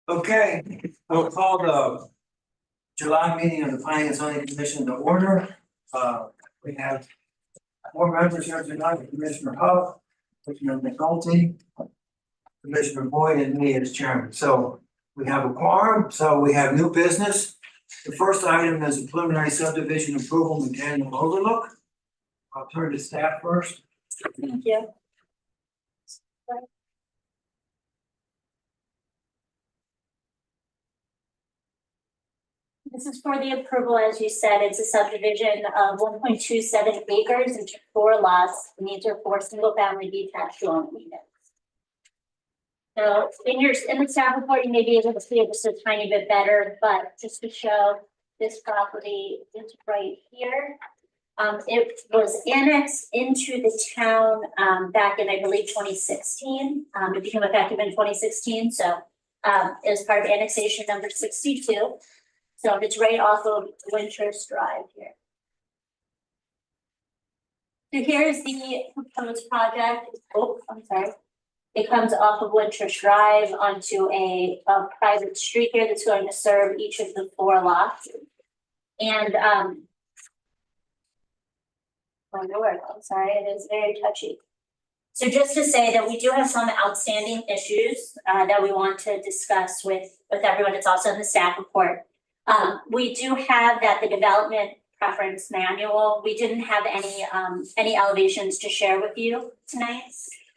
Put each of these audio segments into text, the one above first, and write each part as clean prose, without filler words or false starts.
Okay, we'll call the July meeting of the Planning and Zoning Commission to order. We have 4 members here tonight, Commissioner Huff, Commissioner McNulty, Commissioner Boyd, and me as chairman. So we have a quorum, so we have new business. The first item is a preliminary subdivision approval and annual overlook. I'll turn to staff first. Thank you. This is for the approval, as you said, it's a subdivision of 1.27 acres into 4 lots, and these are 4 single-family detached dwelling units. So in the staff report, you may be able to see it just a tiny bit better, but just to show this property is right here. It was annexed into the town back in, I believe, 2016. It became effective in 2016, so it was part of annexation number 62. So it's right off of Winters Drive here. So here's the proposed project. Oh, I'm sorry. It comes off of Winters Drive onto a private street here that's going to serve each of the 4 lots. And I'm sorry, it is very touchy. So just to say that we do have some outstanding issues that we want to discuss with everyone. It's also in the staff report. We do have that the development preference manual. We didn't have any elevations to share with you tonight.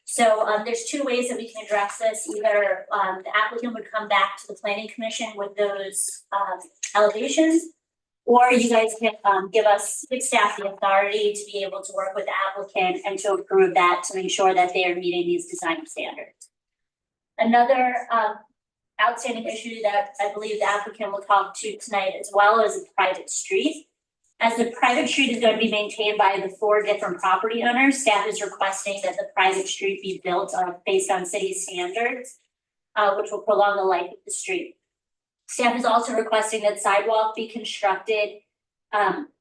So there's 2 ways that we can address this. Either the applicant would come back to the planning commission with those elevations, or you guys can give staff the authority to be able to work with the applicant and to approve that to make sure that they are meeting these design standards. Another outstanding issue that I believe the applicant will talk to tonight as well is a private street. As the private street is going to be maintained by the 4 different property owners, staff is requesting that the private street be built based on city standards, which will prolong the life of the street. Staff is also requesting that sidewalk be constructed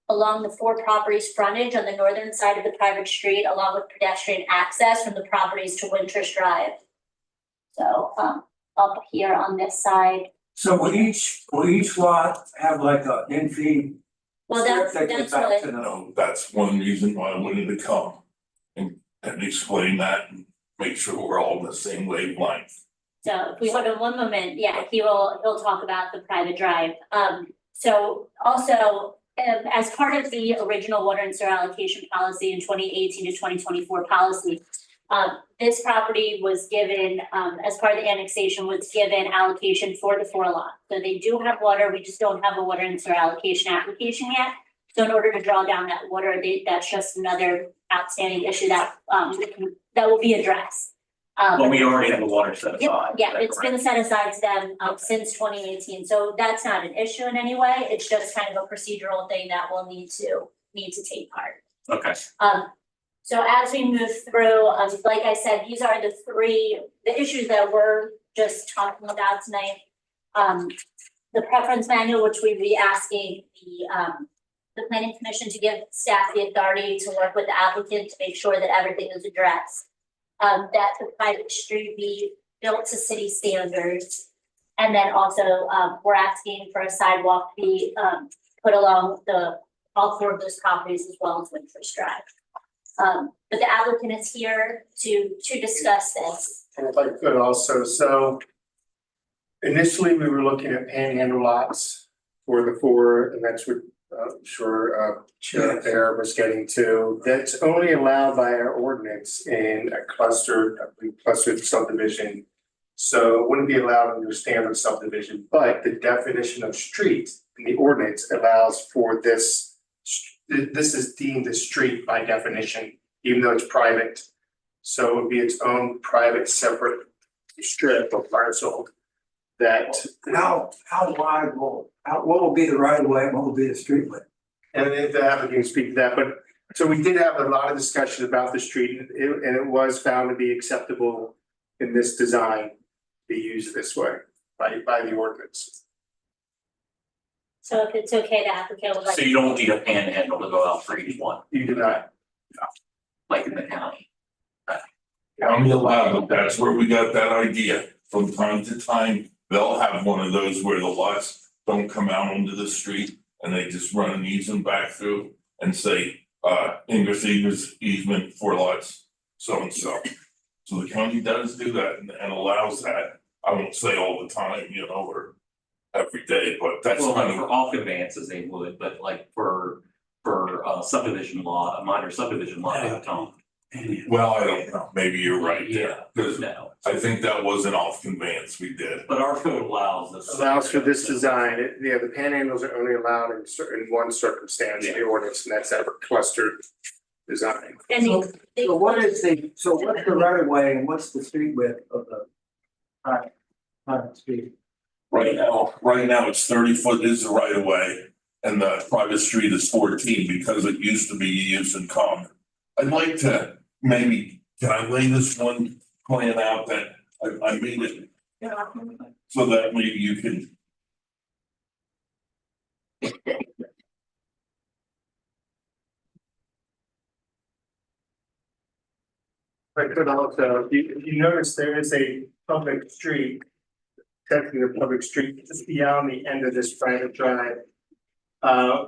along the 4 properties frontage on the northern side of the private street, along with pedestrian access from the properties to Winters Drive. So up here on this side. So will each lot have like a infeed? Well, that's what. No, that's one reason why I wanted to come and explain that and make sure we're all on the same wavelength. So if we hold on one moment, yeah, he'll talk about the private drive. So also, as part of the original water and sewer allocation policy in 2018 to 2024 policy, this property was given, as part of the annexation, was given allocation for the 4 lots. So they do have water, we just don't have a water and sewer allocation application yet. So in order to draw down that water, that's just another outstanding issue that will be addressed. Well, we already have a water set aside. Yeah, it's been set aside to them since 2018, so that's not an issue in any way. It's just kind of a procedural thing that will need to take part. Okay. So as we move through, like I said, these are the issues that we're just talking about tonight. The preference manual, which we'd be asking the planning commission to give staff the authority to work with the applicant to make sure that everything is addressed. That the private street be built to city standards. And then also, we're asking for a sidewalk to be put along all 4 of those properties as well as Winters Drive. But the applicant is here to discuss this. And if I could also, so initially we were looking at panhandle lots for the 4, and that's what Chair Fair was getting to. That's only allowed by our ordinance in a clustered subdivision. So it wouldn't be allowed under standard subdivision, but the definition of street in the ordinance allows for this. This is deemed a street by definition, even though it's private. So it would be its own private separate strip or parcel that. How wide what will be the right of way and what will be the street width? And if the applicant can speak to that, but so we did have a lot of discussion about the street and it was found to be acceptable in this design to be used this way by the ordinance. So if it's okay, the applicant would like. So you don't need a panhandle to go out for each one, You do not. like in the county. County allowed, but that's where we got that idea. From time to time, they'll have one of those where the lots don't come out onto the street and they just run an easement back through and say, Ingress easement for lots, so and so. So the county does do that and allows that. I won't say all the time, you know, or every day, but that's Well, kind like for of, all conveyances they would, but like for subdivision law, a minor subdivision law, they don't. well, I don't know, maybe you're right there. Yeah, Cause no, I think that was an off conveyance we did. but our code allows this. Allows for this design, the panhandles are only allowed in certain, one circumstance in the ordinance, and that's ever clustered design. And they. So what's the right of way and what's the street width of the private street? Right now it's 30 foot is the right of way and the private street is 14 because it used to be used in common. I'd like to maybe, can I lay this one plan out that I made it so that maybe you can. I could also, if you notice, there is a public street, technically a public street, just beyond the end of this private drive.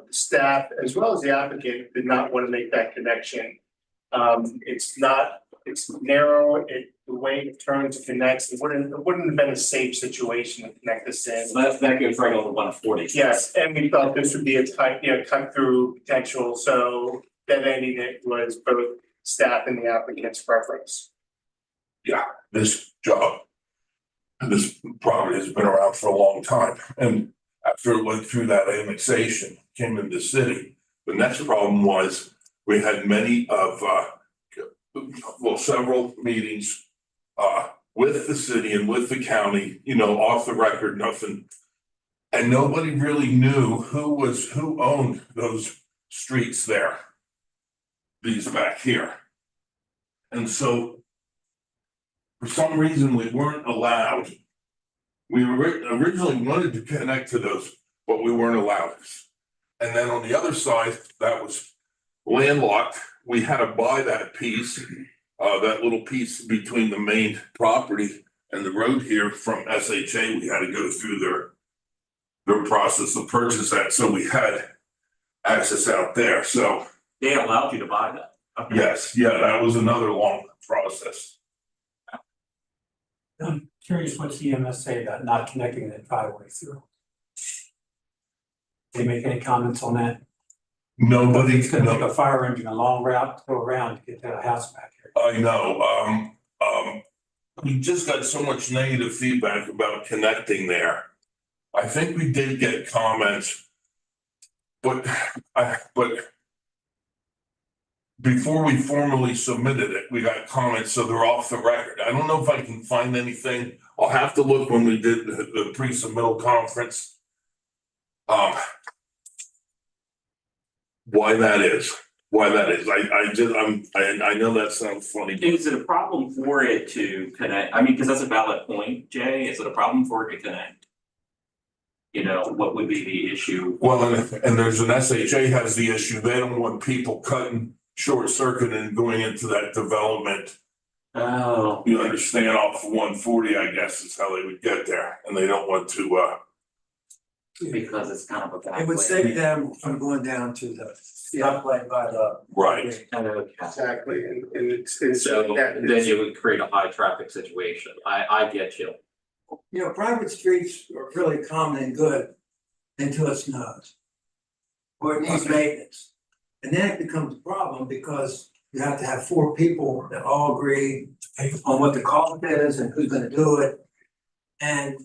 Staff, as well as the applicant, did not want to make that connection. It's narrow, the way it turns and connects, it wouldn't have been a safe situation to connect this in. So that goes right over 140. Yes, and we thought this would be a tight, cut through potential, so that ending it was both staff and the applicant's preference. This property has been around for a long time, and after it went through that annexation, came into the city. The next problem was we had many of, several meetings with the city and with the county, you know, off the record, nothing. And nobody really knew who owned those streets there. These back here. And so for some reason, we weren't allowed. We originally wanted to connect to those, but we weren't allowed. And then on the other side, that was landlocked. We had to buy that piece, that little piece between the main property and the road here from SHA. We had to go through their process to purchase that. So we had access out there. So They allowed you to buy that. Okay. yes, yeah, that was another long process. I'm curious what CMS say about not connecting that driveway through. They make any comments on that? Nobody, It's gonna take a fire engine a long route to go around to get to the house back here. I know, we just got so much negative feedback about connecting there. I think we did get comments. But before we formally submitted it, we got comments, so they're off the record. I don't know if I can find anything. I'll have to look when we did the pre-submittal conference. Why that is. I know that sounds funny. Is it a problem for it to connect? I mean, because that's a valid point, Jay. Is it a problem for it to connect? You know, what would be the issue? Well, and there's an SHA has the issue. They don't want people cutting short circuit and going into that development. Oh. You understand, off 140, I guess is how they would get there, and they don't want to, Because it's kind of a bad It would way. save them from going down to the stoplight by the. right. Okay. Exactly, and it's So that then you would create a high traffic situation. I get you. You know, private streets are really common and good until it snows. Or it needs maintenance. And then it becomes a problem because you have to have 4 people that all agree on what the cost is and who's gonna do it. And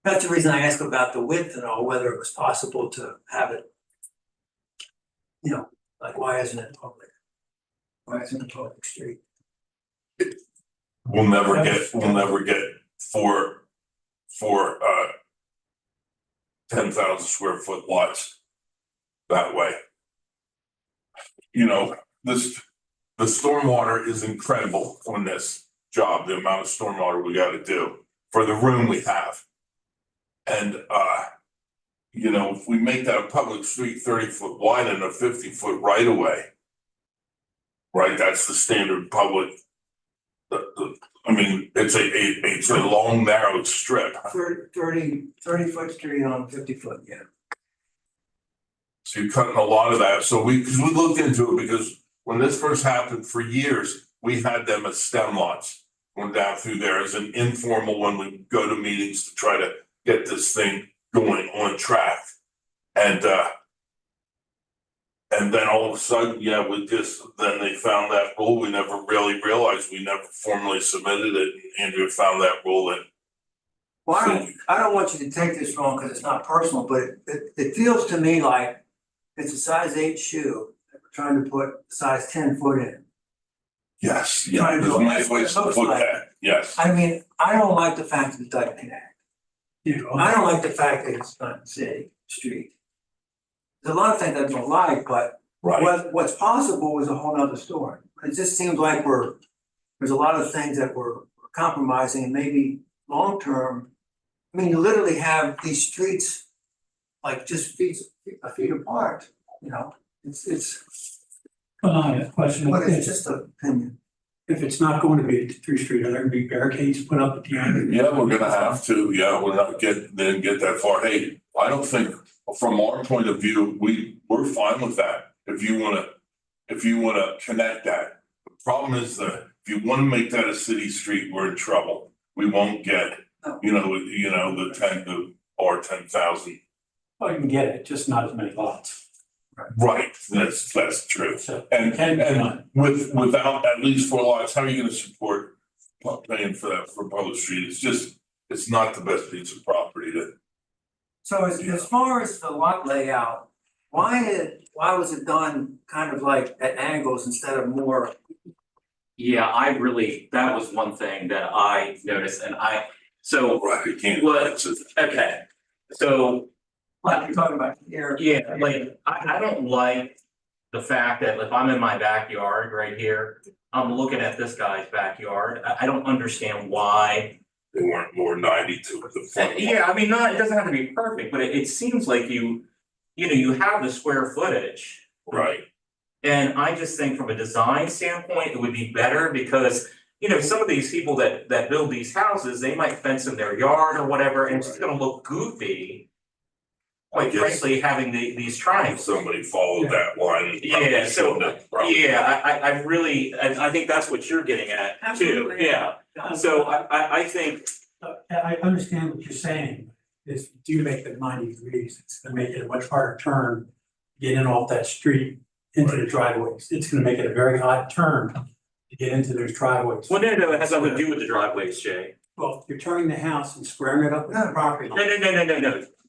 that's the reason I asked about the width and all, whether it was possible to have it. You know, like why isn't it public? Why isn't it a public street? We'll never get four 10,000 square foot lots that way. You know, the stormwater is incredible on this job, the amount of stormwater we gotta do for the room we have. And you know, if we make that a public street 30-foot wide and a 50-foot right of way, right, that's the standard public. I mean, it's a long narrow strip. 30 foot street on 50 foot, yeah. So you're cutting a lot of that. So because we looked into it, because when this first happened for years, we had them as stem lots. Going down through there as an informal when we go to meetings to try to get this thing going on track. And then all of a sudden, yeah, then they found that rule. We never really realized, we never formally submitted it. And Andrew found that rule and Well, I don't want you to take this wrong because it's not personal, but it feels to me like it's a size 8 shoe that we're trying to put size 10 foot in. yes, yeah, Trying to there's do it. many ways to Looks put like- that, yes. I mean, I don't like the fact that it doesn't connect. I don't like the fact that it's not city street. There's a lot of things I don't like, but Right, what's possible is a whole nother story. It just seems like there's a lot of things that we're compromising and maybe long-term. I mean, you literally have these streets like just a feet apart, you know, it's, Question, but it's just an opinion. if it's not going to be a through street, are there gonna be barricades put up at the end? yeah, we're gonna have to, yeah, we're not get that far. Hey, I don't think, from our point of view, we're fine with that. If you wanna connect that. The problem is that if you wanna make that a city street, we're in trouble. We won't get, the 10,000. Oh, you can get it, just not as many lots. Right, that's true. So, And without at least 4 lots, how are you gonna support paying for that for public street? It's not the best piece of property to. So as far as the lot layout, why was it done kind of like at angles instead of more? Yeah, that was one thing that I noticed and Right, you can't. okay, so Like you're talking about here? yeah, like, I don't like the fact that if I'm in my backyard right here, I'm looking at this guy's backyard. I don't understand why. They weren't more 90 to the front. Yeah, I mean, it doesn't have to be perfect, but it seems like you have the square footage. Right, And I just think from a design standpoint, it would be better because, some of these people that build these houses, they might fence in their yard or whatever, and it's just gonna look goofy. Quite I guess- frankly, having these if triangles. somebody followed that line. Yeah, so, probably. yeah, I really, and I think that's what you're getting at too, Absolutely. yeah. So I think, I understand what you're saying, if you do make it 90 degrees, it's gonna make it a much harder turn. to Get in off that street into the driveways, it's gonna make it a very hot turn to get into those driveways. well, no, it has nothing to do with the driveways, Jay. Well, you're turning the house and squaring it up with the property. No,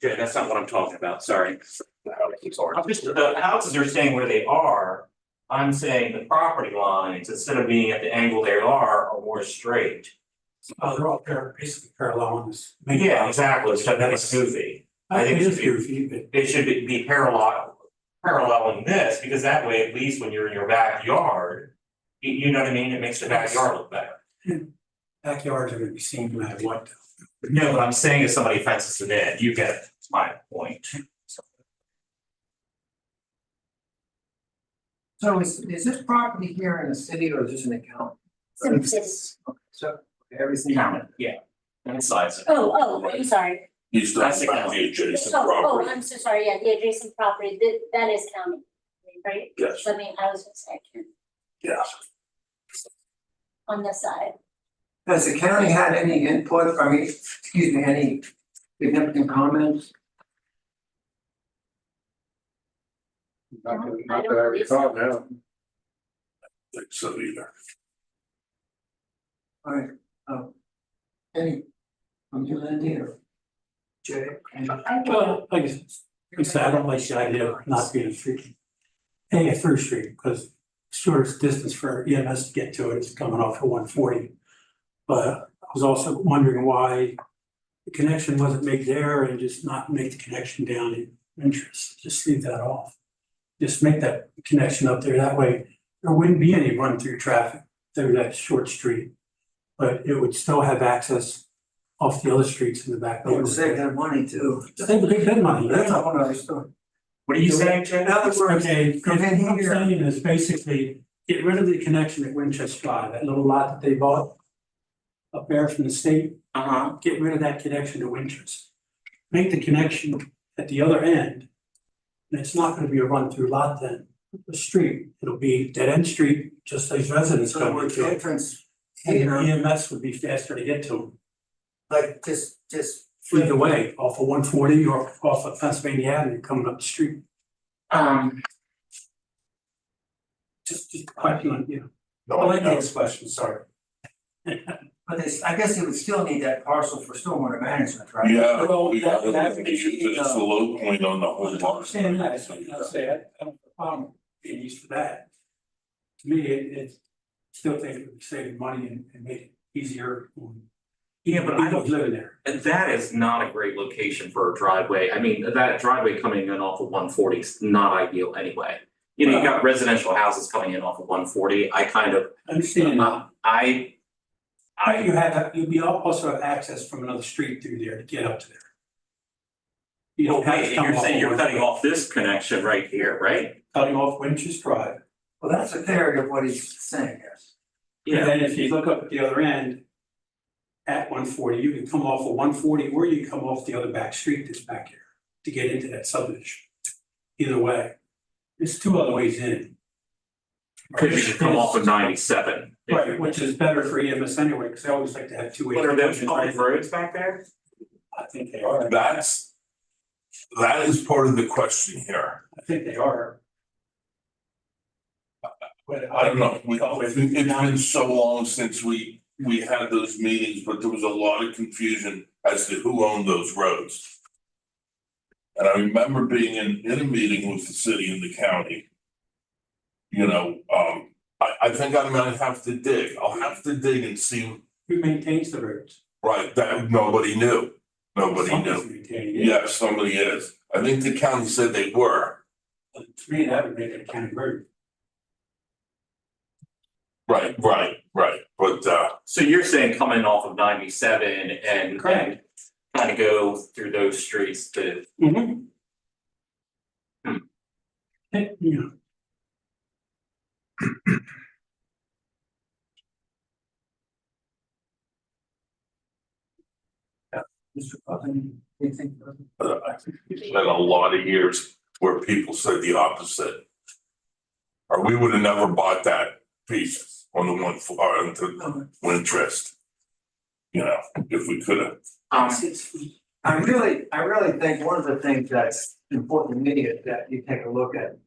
Jay, that's not what I'm talking about, sorry. The houses are staying where they are. I'm saying the property lines, instead of being at the angle they are more straight. Oh, they're all basically parallel on this. main Yeah, property. exactly, so that's goofy. I think It it is should be- goofy, but It should be paralleling this, because that way, at least when you're in your backyard, you know what I mean, it makes the backyard look better. backyards are gonna be seen no matter what. No, but I'm saying if somebody fences it in, you get my point. So is this property here in the city or is this an account? So everything. Counted, yeah. And size. I'm sorry. He's That's talking about the the adjacent Oh, property. I'm so sorry, yeah, the adjacent property, that is county, right? Yes, I mean, I was gonna say, yes. on this side. Has the county had any input, any significant comments? Not that I recall, no. Think so either. All right, any, from you, Lindy, or Jay? Well, like I said, I don't like the idea of not being a street. A through street, because shortest distance for EMS to get to it is coming off of 140. But I was also wondering why the connection wasn't made there and just not make the connection down in Interest, just leave that off. Just make that connection up there, that way there wouldn't be any run through traffic through that short street. But it would still have access off the other streets in the back. I would save that money too. Save a big bit of money, That's a yeah. whole nother story. What are you saying, Jay? In other words, Okay, come in what I'm here. saying is basically get rid of the connection at Winchester Drive, that little lot that they bought. up there from the state, get rid of that connection to Winters. Make the connection at the other end. And it's not gonna be a run-through lot then, the street, it'll be dead-end street, just as residents So come with into it. entrance And here, EMS would be faster to get to them, like just either way, off of 140 or off of Pennsylvania Avenue coming up the street. Just question on, you know. I like these questions, sorry. but this, I guess you would still need that parcel for stormwater management, right? Yeah, Well, we that- have that- to use it as the low point on the whole I'm lot. saying that, I say, I don't have a problem being used for that. To me, it still think it would be saving money and make it easier. Yeah, but I don't- Living there. And that is not a great location for a driveway. I mean, that driveway coming in off of 140 is not ideal anyway. You know, you got residential houses coming in off of 140. I kind of, Understand that. I, You'd also have access from another street through there to get up to there. You well, don't have wait, to and come you're off saying you're of cutting 140. off this connection right here, right? Cutting off Winch's Drive. Well, that's a theory of what he's saying, yes. And then if you look up at the other end, at 140, you can come off of 140 or you can come off the other back street that's back here to get into that subdivision. Either way, there's two other ways in. Cause you can come off of 97. Right, which is better for EMS anyway, because they always like to have two ways. What are those public roads back there? I think they are. That is part of the question here. I think they are. But I don't know, it's been so long since we had those meetings, but there was a lot of confusion as to who owned those roads. And I remember being in a meeting with the city and the county. You know, I think I might have to dig, I'll have to dig and see, Who maintains the roads? right, that nobody knew. Nobody Somebody's knew. maintaining it. Yeah, somebody is. I think the county said they were. To me, that would make it a county road. Right. But So you're saying coming off of 97 and Correct. kind of go through those streets to, Mm-hmm. You know, Mr. Putnam, anything? I think it's been a lot of years where people said the opposite. Or we would have never bought that piece on the into Wintrust. You know, if we could have. I really think one of the things that's important to me is that you take a look at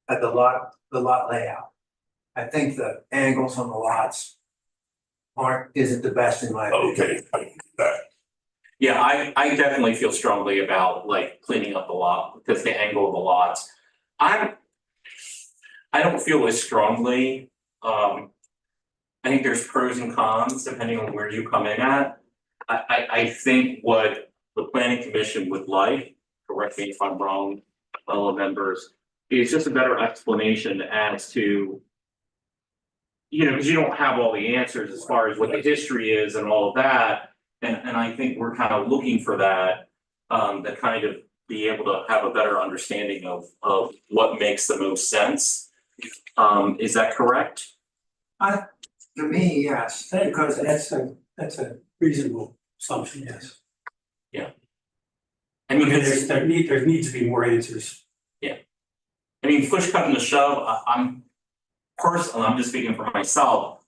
the lot layout. I think the angles on the lots isn't the best in my opinion. Okay, I can do that. yeah, I definitely feel strongly about like cleaning up the lot because the angle of the lots. I don't feel as strongly, I think there's pros and cons depending on where you come in at. I think what the planning commission would like, correct me if I'm wrong, fellow members, is just a better explanation as to. You know, because you don't have all the answers as far as what the history is and all of that, and I think we're kind of looking for that. To kind of be able to have a better understanding of what makes the most sense. Is that correct? To me, yes, because that's a reasonable assumption, yes. I mean, Because there needs to be more answers. I mean, push come to shove, I'm just speaking for myself.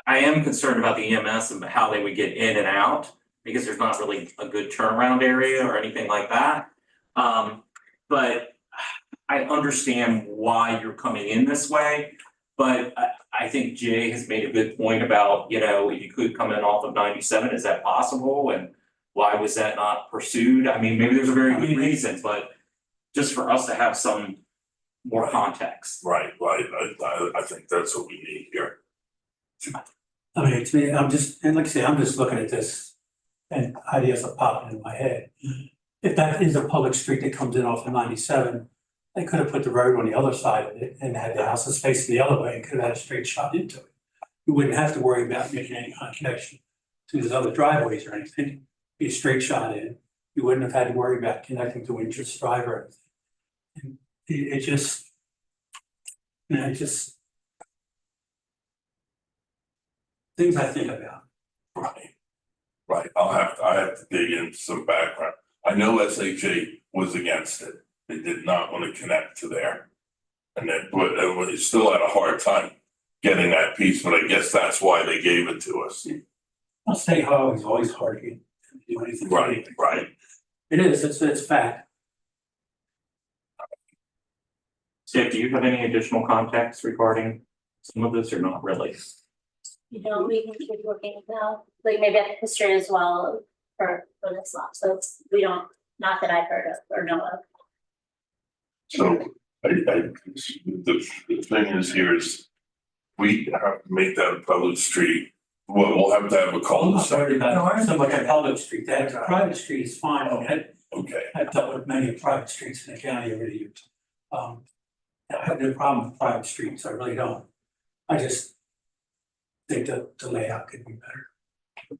I am concerned about the EMS and how they would get in and out, because there's not really a good turnaround area or anything like that. But I understand why you're coming in this way, but I think Jay has made a good point about, you know, if you could come in off of 97, is that possible? And why was that not pursued? I mean, maybe there's a very good reason, but just for us to have some more context. Right, I think that's what we need here. I mean, to me, I'm just looking at this and ideas are popping in my head. If that is a public street that comes in off of 97, they could have put the road on the other side of it and had the houses facing the other way and could have had a straight shot into it. You wouldn't have to worry about making any kind of connection to those other driveways or anything. Be a straight shot in. You wouldn't have had to worry about connecting to Winchester Drive or anything. And it just, you know, things I think about. Right. Right, I have to dig into some background. I know SHA was against it. They did not want to connect to there. And then, but we still had a hard time getting that piece, but I guess that's why they gave it to us. Well, state highway is always hard to do anything. Right, right. It is, it's fact. Steve, do you have any additional context regarding some of this or not really? You know, we can keep looking now, like maybe at the history as well for this lot, so we don't, not that I've heard of or know of. So the thing is here is we have to make that a public street. We'll have to have a I'm not cul-de-sac. worried about so much on public street, that private street is fine, I mean, Okay, I've dealt with many private streets in the county over the years. I have no problem with private streets, I really don't. I just think that the layout could be better.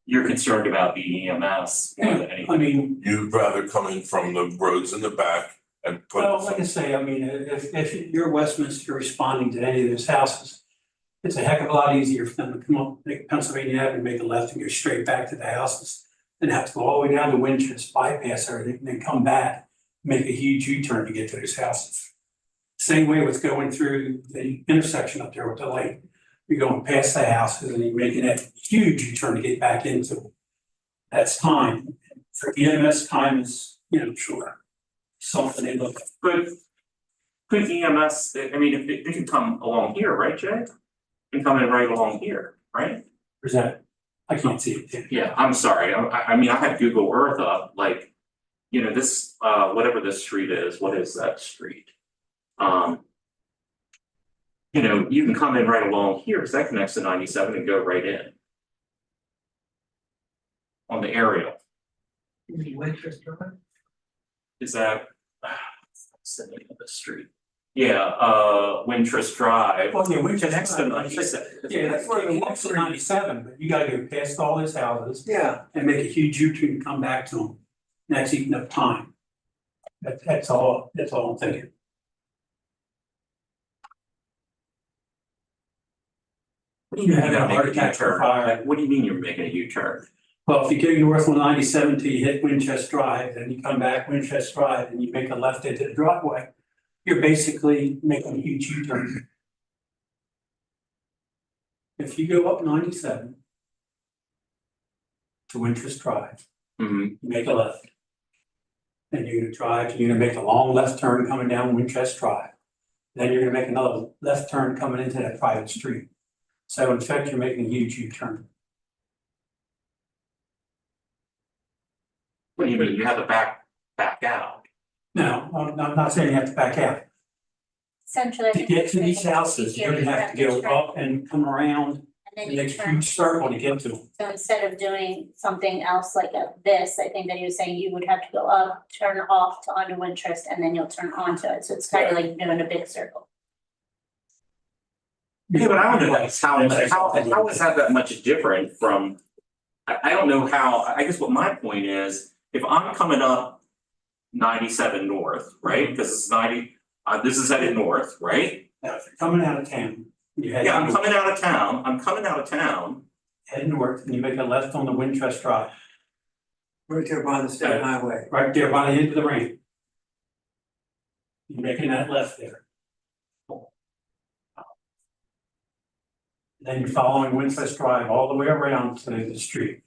You're concerned about the EMS more than anything. I mean, you'd rather come in from the roads in the back and put. well, like I say, I mean, if you're Westminster responding to any of those houses, it's a heck of a lot easier for them to come up, make Pennsylvania Avenue, make a left and go straight back to the houses. Than have to go all the way down to Winchester, bypass everything, and then come back, make a huge U-turn to get to those houses. Same way with going through the intersection up there with the lake. You're going past the houses and you're making that huge U-turn to get back into them. That's time. For EMS, time is, sure, something they look at. But could EMS, I mean, if they can come along here, right, Jay? Can come in right along here, right? Is that, I can't see it. Yeah, I'm sorry, I mean, I had Google Earth up, like, this, whatever this street is, what is that street? You can come in right along here, because that connects to 97 and go right in. On the aerial, is that, what's the name of the street? Yeah, Wintrust Drive. Well, yeah, Winchester. Next to 97. Yeah, that's where the next to 97, but you gotta go past all those houses. Yeah. And make a huge U-turn and come back to them. And that's eating up time. That's all I'm thinking. What do you mean You're you're having a heart making a attack from U-turn? fire. Like, what do you mean you're making a U-turn? Well, if you go north on 97 till you hit Winchester Drive, then you come back Winchester Drive and you make a left into the driveway, you're basically making a huge U-turn. If you go up 97 to Winchester Drive, Mhm. you make a left. And you're gonna make a long left turn coming down Winchester Drive. Then you're gonna make another left turn coming into that private street. So in fact, you're making a huge U-turn. What do you mean, you have to back out? No, I'm not saying you have to back out. Essentially, I To think get to we these make it houses, you're easier, gonna have to go up and come around And and then you make a turn. huge circle to get to them. So instead of doing something else like this, I think that he was saying you would have to go up, turn off to onto Wintrust, and then you'll turn onto it, so it's kind of like doing a big circle. Yeah, but I don't know how is that much different from, I don't know how, I guess what my point is, if I'm coming up 97 north, right, because it's 90, this is headed north, right? Now, if you're coming out of town, you head Yeah, I'm north, coming out of town, head north, and you make a left on the Winchester Drive, Right there by the state highway. right there by the end of the ramp. You're making that left there. Then you're following Winchester Drive all the way around to the street.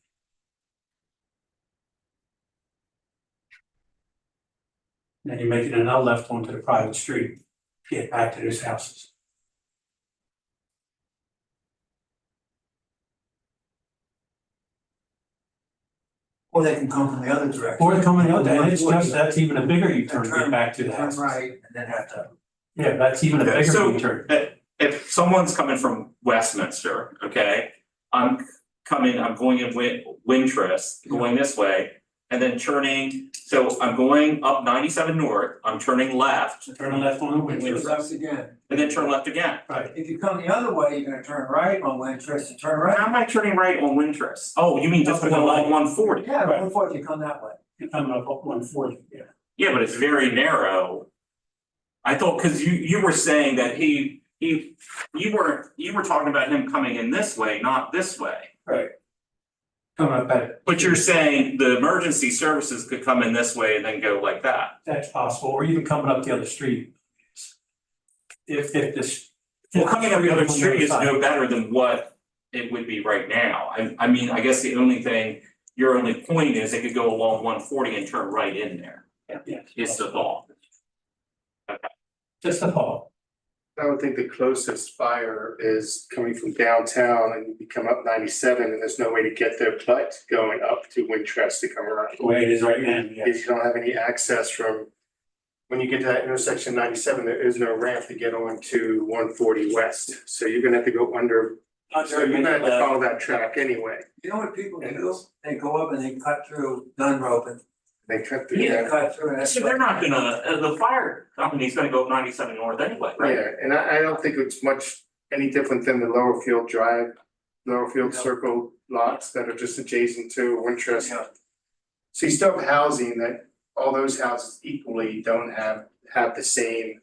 Then you're making another left onto the private street, get back to those houses. Or they can come from the other direction. Or coming out, and it's just, that's even a bigger U-turn to get back to the Turn house. right and then have to. Yeah, that's even a Okay, bigger so- U-turn. if someone's coming from Westminster, okay? I'm going in Wintrust, going this way, and then turning, so I'm going up 97 north, I'm turning left, Turn left on the Turn Winchester. left again. and then turn left again. Right. If you come the other way, you're gonna turn right on Winchester, and turn How right. am I turning right on Wintrust? Oh, you mean just Up going the along line. 140? Yeah, Right. before you come that way. You're coming up 140, yeah. Yeah, but it's very narrow. I thought, cause you were saying that you were talking about him coming in this way, not this way. Right. Coming up at. But you're saying the emergency services could come in this way and then go like that. That's possible, or even coming up the other street. If this. Well, coming up the other street is no better than what it would be right now. I mean, I guess the only thing, your only point is it could go along 140 and turn right in there. Yeah. Is the thought. Just a thought. I would think the closest fire is coming from downtown and you come up 97 and there's no way to get there but going up to Wintrust to come around. The way it is right now, yes. If you don't have any access from, when you get to that intersection 97, there is no ramp to get on to 140 west. So you're gonna have to go under, so you're gonna have to follow that track anyway. You know what people do? They go up and they cut through Dunrope and They cut through they that. cut through that. So they're not gonna, the fire company's gonna go up 97 north anyway, right? Yeah, and I don't think it's much any different than the Lower Field Drive, Lower Field Yeah. Circle lots that are just adjacent to Wintrust. Yeah. So you still have housing that, all those houses equally don't have the same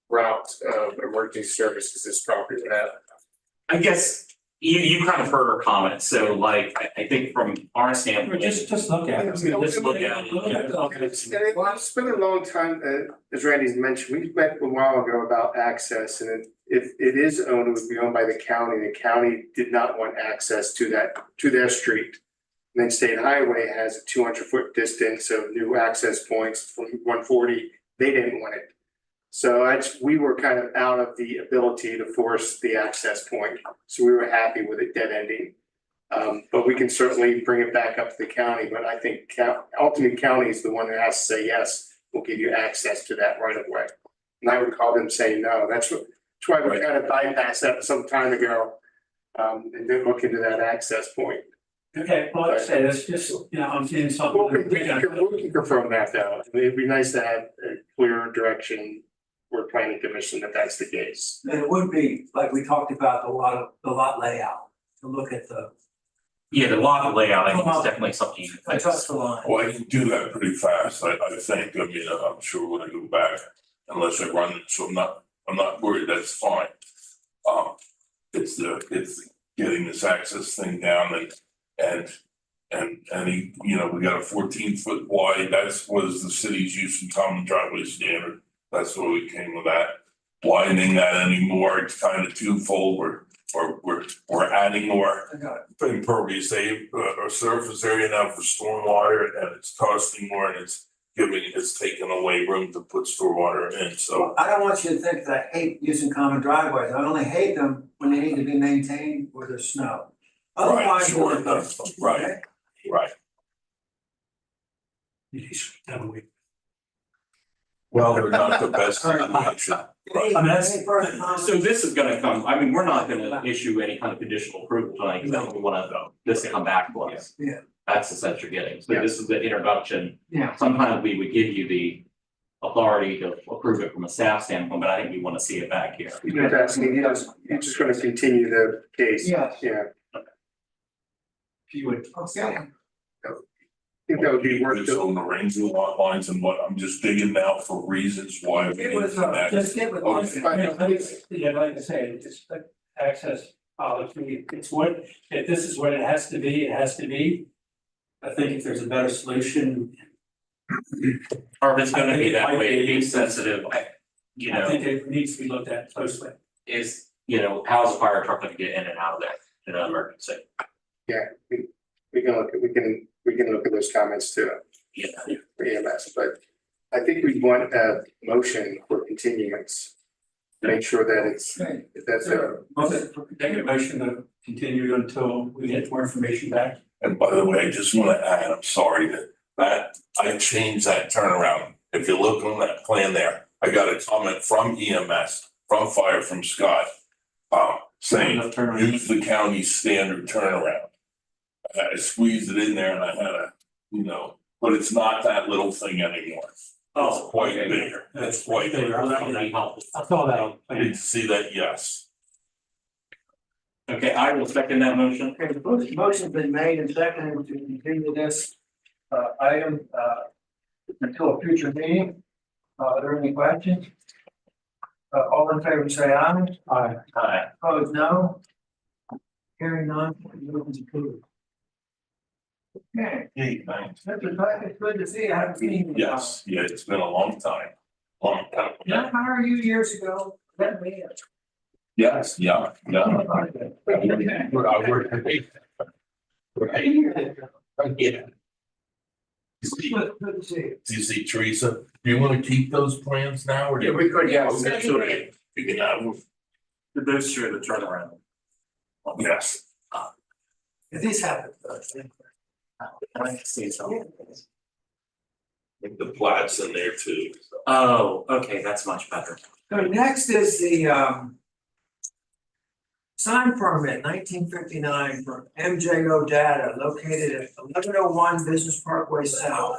route of emergency services this property would have. I guess you kind of heard her comment, so like, I think from our Or standpoint. just look at it. Just look at it. It's been a long time, as Randy's mentioned, we met a while ago about access, and if it is owned, it would be owned by the county. The county did not want access to their street. And then State Highway has a 200-foot distance of new access points from 140. They didn't want it. So we were kind of out of the ability to force the access point. So we were happy with it dead ending. But we can certainly bring it back up to the county, but I think ultimately county is the one that has to say, yes, we'll give you access to that right of way. And I would call them saying no. That's why we kind of bypassed that some time ago. And didn't look into that access point. Okay, well, like I say, that's just, I'm seeing something. We can confirm that though. It'd be nice to have a clearer direction for planning commission if that's the case. And it would be, like we talked about, the lot layout, to look at the, Yeah, the lot layout, I think is definitely something you can trust fix. the line. Well, I can do that pretty fast, I think, I mean, I'm sure when I go back, unless I run, so I'm not worried, that's fine. It's getting this access thing down and he, we got a 14-foot wide, was the city's use and common driveway standard. That's where we came with that. Widening that anymore, it's kind of twofold, we're adding more I got it. impervious or surface area now for stormwater, and it's costing more, and it's taking away room to put stormwater in, so. I don't want you to think that I hate using common driveways. I only hate them when they need to be maintained where there's snow. Right, Otherwise, sure, we're- right, okay? right. Well, they're not the best situation. Any- I mean, that's- any further comments? So this is gonna come, I mean, we're not gonna issue any kind of conditional approval tonight, because I think we wanna, this to come back to us. Yeah. That's the sense you're getting, so this is the introduction, Yeah, sometimes we would give you the authority to approve it from a staff standpoint, but I think we wanna see it back here. You're just asking, you're just gonna continue the case. yes, Yeah, If you would. okay. I think that would be worth This it. on the range of lot lines and what, I'm just digging now for reasons why we It need was, to connect. just get with. Okay. Yeah, like I say, it's just like access policy, it's what, if this is what it has to be, it has to be. I think if there's a better solution, Or if it's gonna I think be it that might way, be- be sensitive, you I know, think it needs to be looked at closely. is, how's a fire truck gonna get in and out of there in an emergency? We can look at those comments too, You know, for EMS, but I think we want a motion for continuance. Make sure that it's, Okay. that's a, Take a motion to continue until we get more information back. And by the way, I just wanna add, I'm sorry that I changed that turnaround. If you look on that plan there, I got a comment from EMS, from fire, from Scott. Saying, Enough turnaround. use the county standard turnaround. I squeezed it in there and I had but it's not that little thing anymore. It's quite okay. bigger, it's quite bigger. bigger. That would be helpful. I saw that on the I need plan. to see that, yes. Okay, I will second that motion. Okay, the motion's been made and seconded to continue this item until a future meeting. Are there any questions? All in favor, say aye. Aye. Aye. Opposed, no. Hearing none, move is approved. Okay, Hey, thanks. it's good to see you. I haven't seen you. in a while. Yes, yeah, it's been a long time. Long time. Did I hire you years ago? Let me. Yes, yeah, yeah. I work. Right. Yeah. You see, Good to see you. do you see Teresa? Do you want to keep those plans now or? Yeah, we could, yes. Yes, that'd be great. You can have them. Those show the turnaround. Yes. These happen. I see some. The plat's in there too. So. Oh, okay, that's much better. So next is the sign permit 1959 from MJO Data located at 1101 Business Parkway South.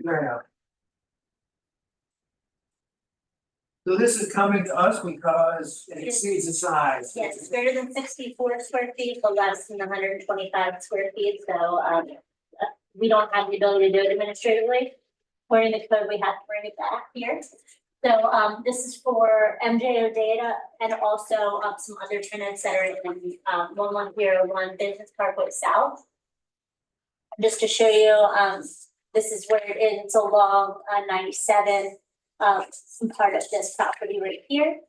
Yeah. So this is coming to us because it exceeds the size. Yes, it's greater than 64 square feet, but less than 125 square feet, so we don't have the ability to do it administratively. According to code, we have to bring it back here. So this is for MJO Data and also some other tenants that are in 1101 Business Parkway South. Just to show you, this is where it is. It's along 97, some part of this property right here.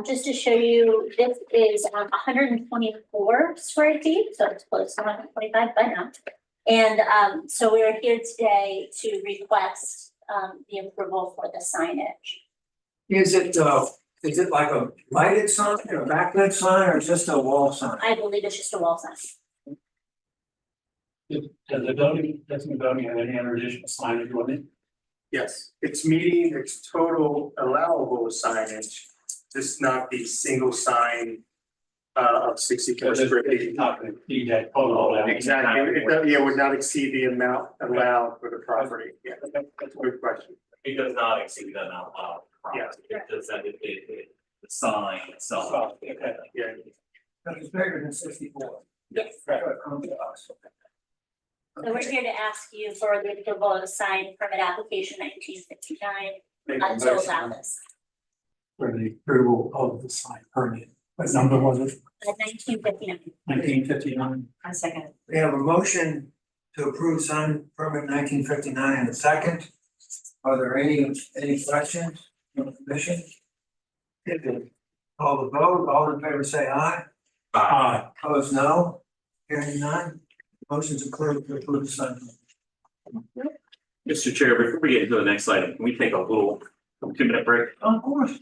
Just to show you, this is 124 square feet, so it's close to 125 by now. And so we're here today to request the approval for the signage. Is it like a lighted sign or a backlit sign or just a wall sign? I believe it's just a wall sign. Doesn't the voting have any other additional signage on it? Yes, it's meeting its total allowable signage, just not the single sign of 64 square feet. Not gonna exceed that total. Exactly, it would not exceed the amount allowed for the property. Yeah, that's a good question. It does not exceed that amount of. Yeah. It does that, the sign itself. Oh, okay. Yeah, But it's bigger than 64. Yes. Right, come to us. So we're here to ask you for the approval of the sign permit application 1959 Make a until motion allow this. for the approval of the sign permit. What number was it? 1959. 1959. A second. We have a motion to approve sign permit 1959 and a second. Are there any questions from the commission? Call the vote, all in favor say aye. Aye. Opposed, no. Hearing none. Motion's approved to approve the sign. Mr. Chair, before we get into the next item, can we take a little 2-minute break? Of course.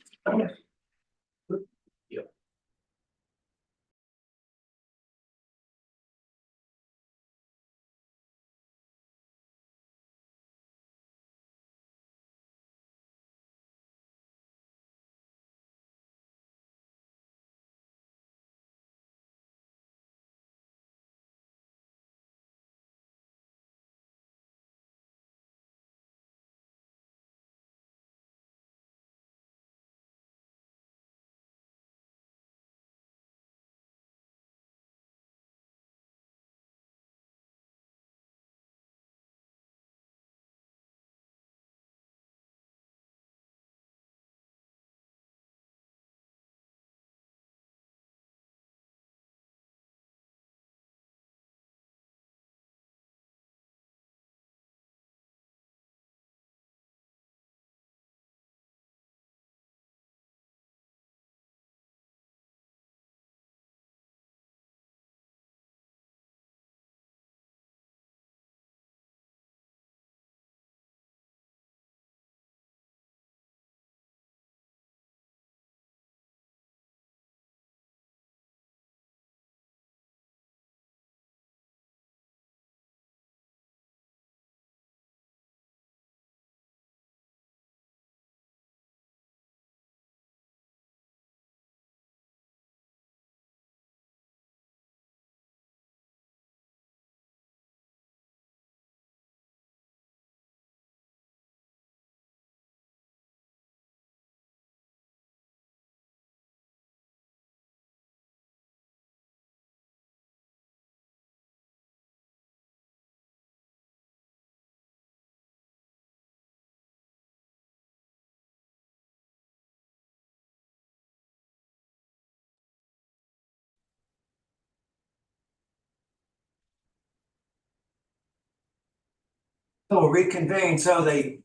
So we'll reconvene. So the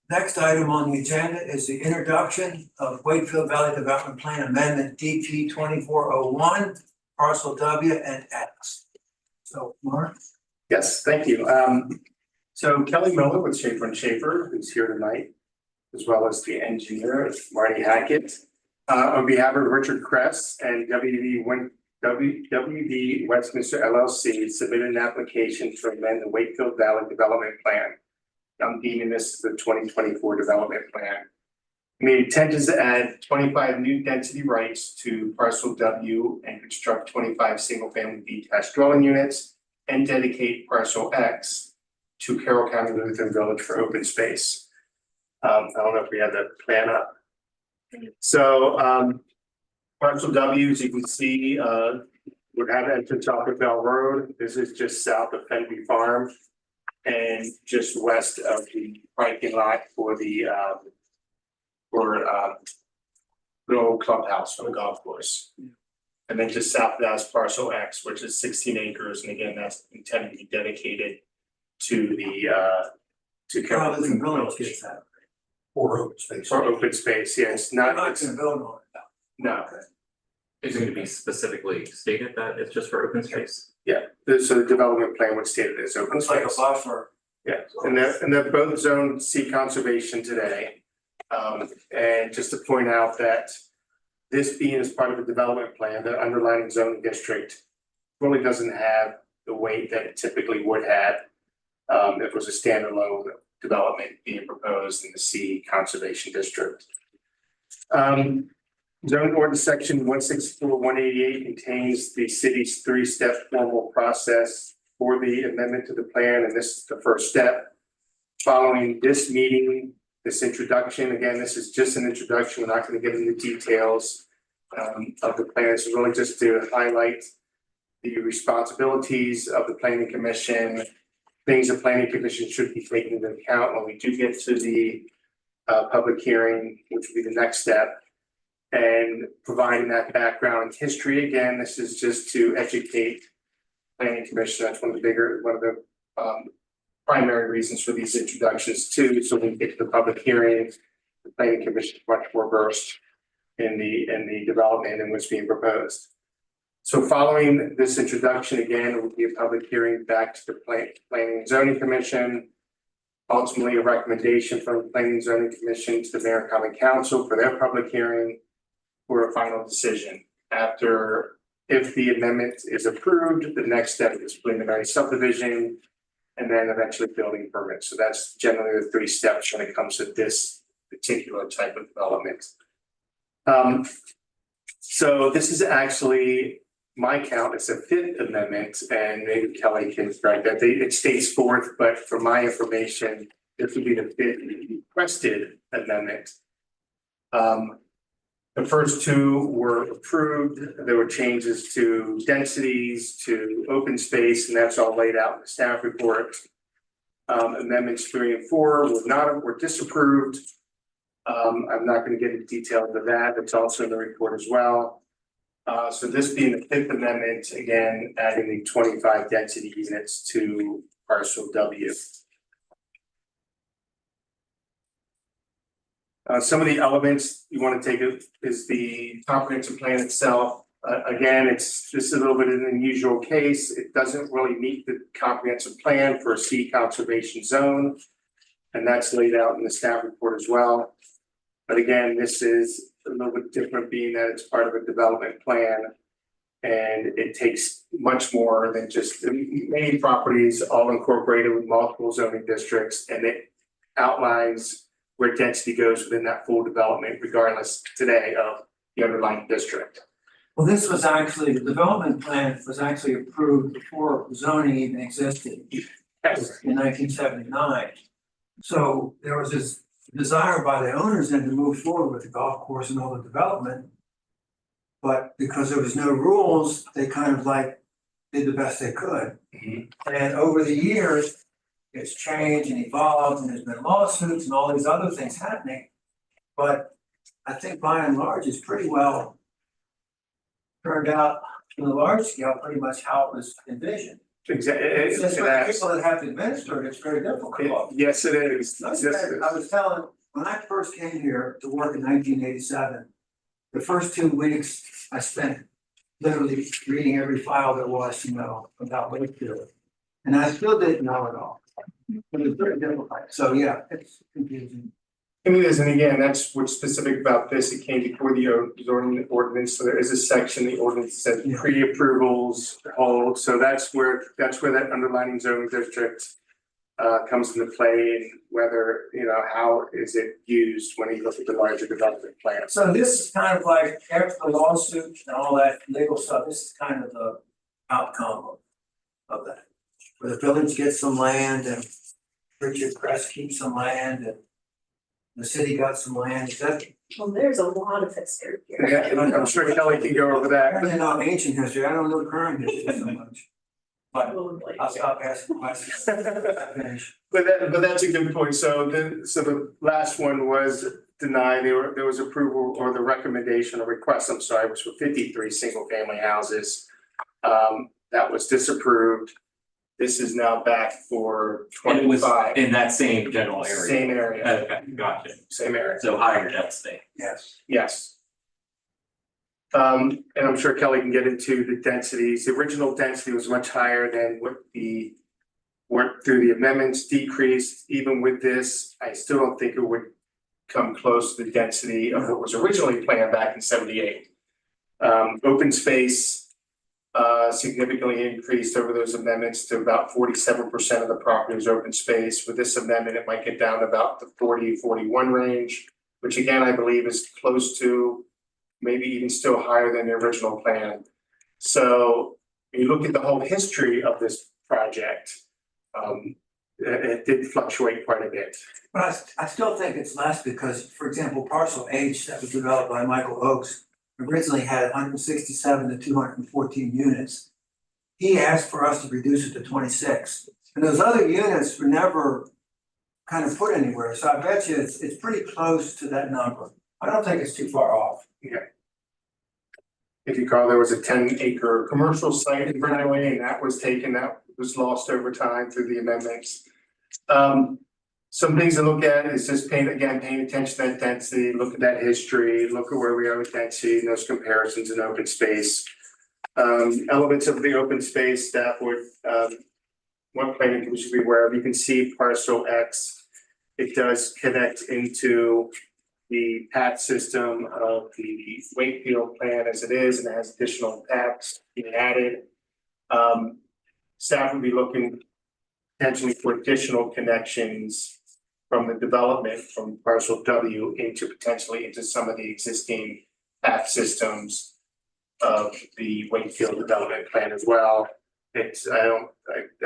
next item on the agenda is the introduction of Wakefield Valley Development Plan Amendment DP 2401, parcel W and X. So Mark? Yes, thank you. So Kelly Miller with Schaefer and Schaefer, who's here tonight, as well as the engineer, Marty Hackett. On behalf of Richard Kress and WD Westminster LLC submitted an application to amend the Wakefield Valley Development Plan. I'm deeming this the 2024 development plan. The intent is to add 25 new density rights to parcel W and construct 25 single-family detached dwelling units and dedicate parcel X to Carroll County Lutheran Village for open space. I don't know if we have the plan up. So parcel W, as you can see, would have entrance off of Bell Road. This is just south of Fenby Farm and just west of the parking lot for the old clubhouse for the golf course. And then just south of that is parcel X, which is 16 acres, and again, that's intended to be dedicated to the Carroll Lutheran Village gets that. Or open space. for open space. Yeah, it's They're not, not it's, gonna build on it. no. Is it gonna be specifically stated that it's just for open space? So the development plan would state it as open Looks like a space. buffer. Yeah, and they're both zone C conservation today. And just to point out that this being as part of the development plan, the underlying zoning district really doesn't have the weight that it typically would have if it was a standalone development being proposed in the C conservation district. Zoning ordinance section 164-188 contains the city's three-step formal process for the amendment to the plan, and this is the first step. Following this meeting, this introduction, again, this is just an introduction. We're not going to get into details of the plan. This is really just to highlight the responsibilities of the planning commission, things the planning commission should be taking into account when we do get to the public hearing, which will be the next step. And providing that background and history, again, this is just to educate planning commission. That's one of the primary reasons for these introductions too. So when we get to the public hearing, the planning commission is much more versed in the development and what's being proposed. So following this introduction, again, it will be a public hearing back to the planning and zoning commission. Ultimately, a recommendation from the planning and zoning commission to the mayor and common council for their public hearing for a final decision. After, if the amendment is approved, the next step is preliminary subdivision and then eventually building permit. So that's generally the three steps when it comes to this particular type of development. So this is actually, my count, it's a fifth amendment, and maybe Kelly can correct that. It states fourth, but for my information, this would be the fifth requested amendment. The first two were approved. There were changes to densities, to open space, and that's all laid out in the staff report. Amendments 3 and 4 were disapproved. I'm not going to get into details of that. It's also in the report as well. So this being the fifth amendment, again, adding the 25 density units to parcel W. Some of the elements you want to take is the comprehensive plan itself. Again, this is a little bit of an unusual case. It doesn't really meet the comprehensive plan for a C conservation zone. And that's laid out in the staff report as well. But again, this is a little bit different being that it's part of a development plan. And it takes much more than just many properties all incorporated with multiple zoning districts, and it outlines where density goes within that full development, regardless today of the underlying district. Well, this was actually, the development plan was actually approved before zoning even existed Yes. in 1979. So there was this desire by the owners then to move forward with the golf course and all the development. But because there was no rules, they kind of like did the best they could. And over the years, it's changed and evolved, and there's been lawsuits and all these other things happening. But I think by and large, it's pretty well turned out on the large scale, pretty much how it was envisioned. It's just for the Exactly. people that have to administer it, it's very difficult. Yes, it is. I Yes, it is. was telling, when I first came here to work in 1987, the first 2 weeks I spent literally reading every file there was to know about Wakefield. And I still didn't know it all. But it's very difficult. So yeah, it's confusing. And it is, and again, that's what's specific about this, it came before the zoning ordinance, so there is a section, the ordinance says Yeah. pre-approvals, hold, so that's where that underlining zoning district comes into play, and whether, how is it used when you look at the larger development plan. So this is kind of like after the lawsuit and all that legal stuff, this is kind of the outcome of that. Where the village gets some land and Richard Crest keeps some land and the city got some land. Is that Well, there's a lot of history here. Yeah, and I'm sure Kelly can go over that. apparently not ancient history? I don't know current history so much. But Probably. I'll stop asking questions. Finish. But that's a good point, so the last one was denied, there was approval or the recommendation or request, I'm sorry, was for 53 single family houses. That was disapproved. This is now back for And it was 25. in that same general area. Same area, Okay, gotcha. same area, So higher density. Yes. yes. And I'm sure Kelly can get into the densities. The original density was much higher than what went through the amendments, decreased. Even with this, I still don't think it would come close to the density of what was originally planned back in 78. Open space significantly increased over those amendments to about 47% of the property is open space. With this amendment, it might get down to about the 40-41 range, which again, I believe is close to, maybe even still higher than the original plan. So when you look at the whole history of this project, it did fluctuate quite a bit. But I still think it's less because, for example, parcel H that was developed by Michael Oakes originally had 167 to 214 units. He asked for us to reduce it to 26. And those other units were never kind of put anywhere. So I bet you it's pretty close to that number. I don't think it's too far off. If you recall, there was a 10-acre commercial site in Brunei, and that was taken, that was lost over time through the amendments. Some things to look at is just paying attention to that density, look at that history, look at where we are with density and those comparisons in open space. Elements of the open space staff would, one planning commission should be aware of, you can see parcel X. It does connect into the path system of the Wakefield plan as it is, and it has additional paths being added. Staff would be looking potentially for additional connections from the development from parcel W potentially into some of the existing path systems of the Wakefield development plan as well. I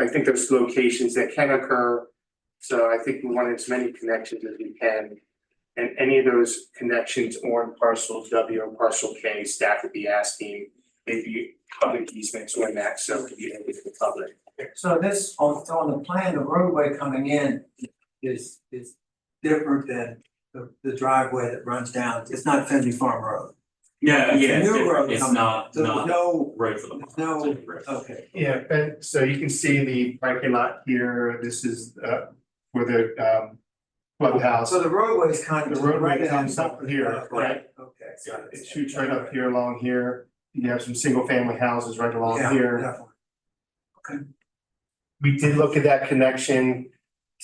think there's locations that can occur. So I think we want as many connections as we can. And any of those connections on parcel W or parcel K, staff would be asking maybe public easements on that, so it could be open to the public. So this, on the plan, the roadway coming in is different than the driveway that runs down. It's not Finley Farm Road. Yeah, It's a yeah, new road it's coming. not, So there's not no, road for the. there's no, okay. Yeah, and so you can see the parking lot here. This is for the clubhouse. So the roadway is kind of. The roadway right comes on up here, right? Okay. So it shoots right up here along here. You have some single family houses right along Yeah, here. definitely. We did look at that connection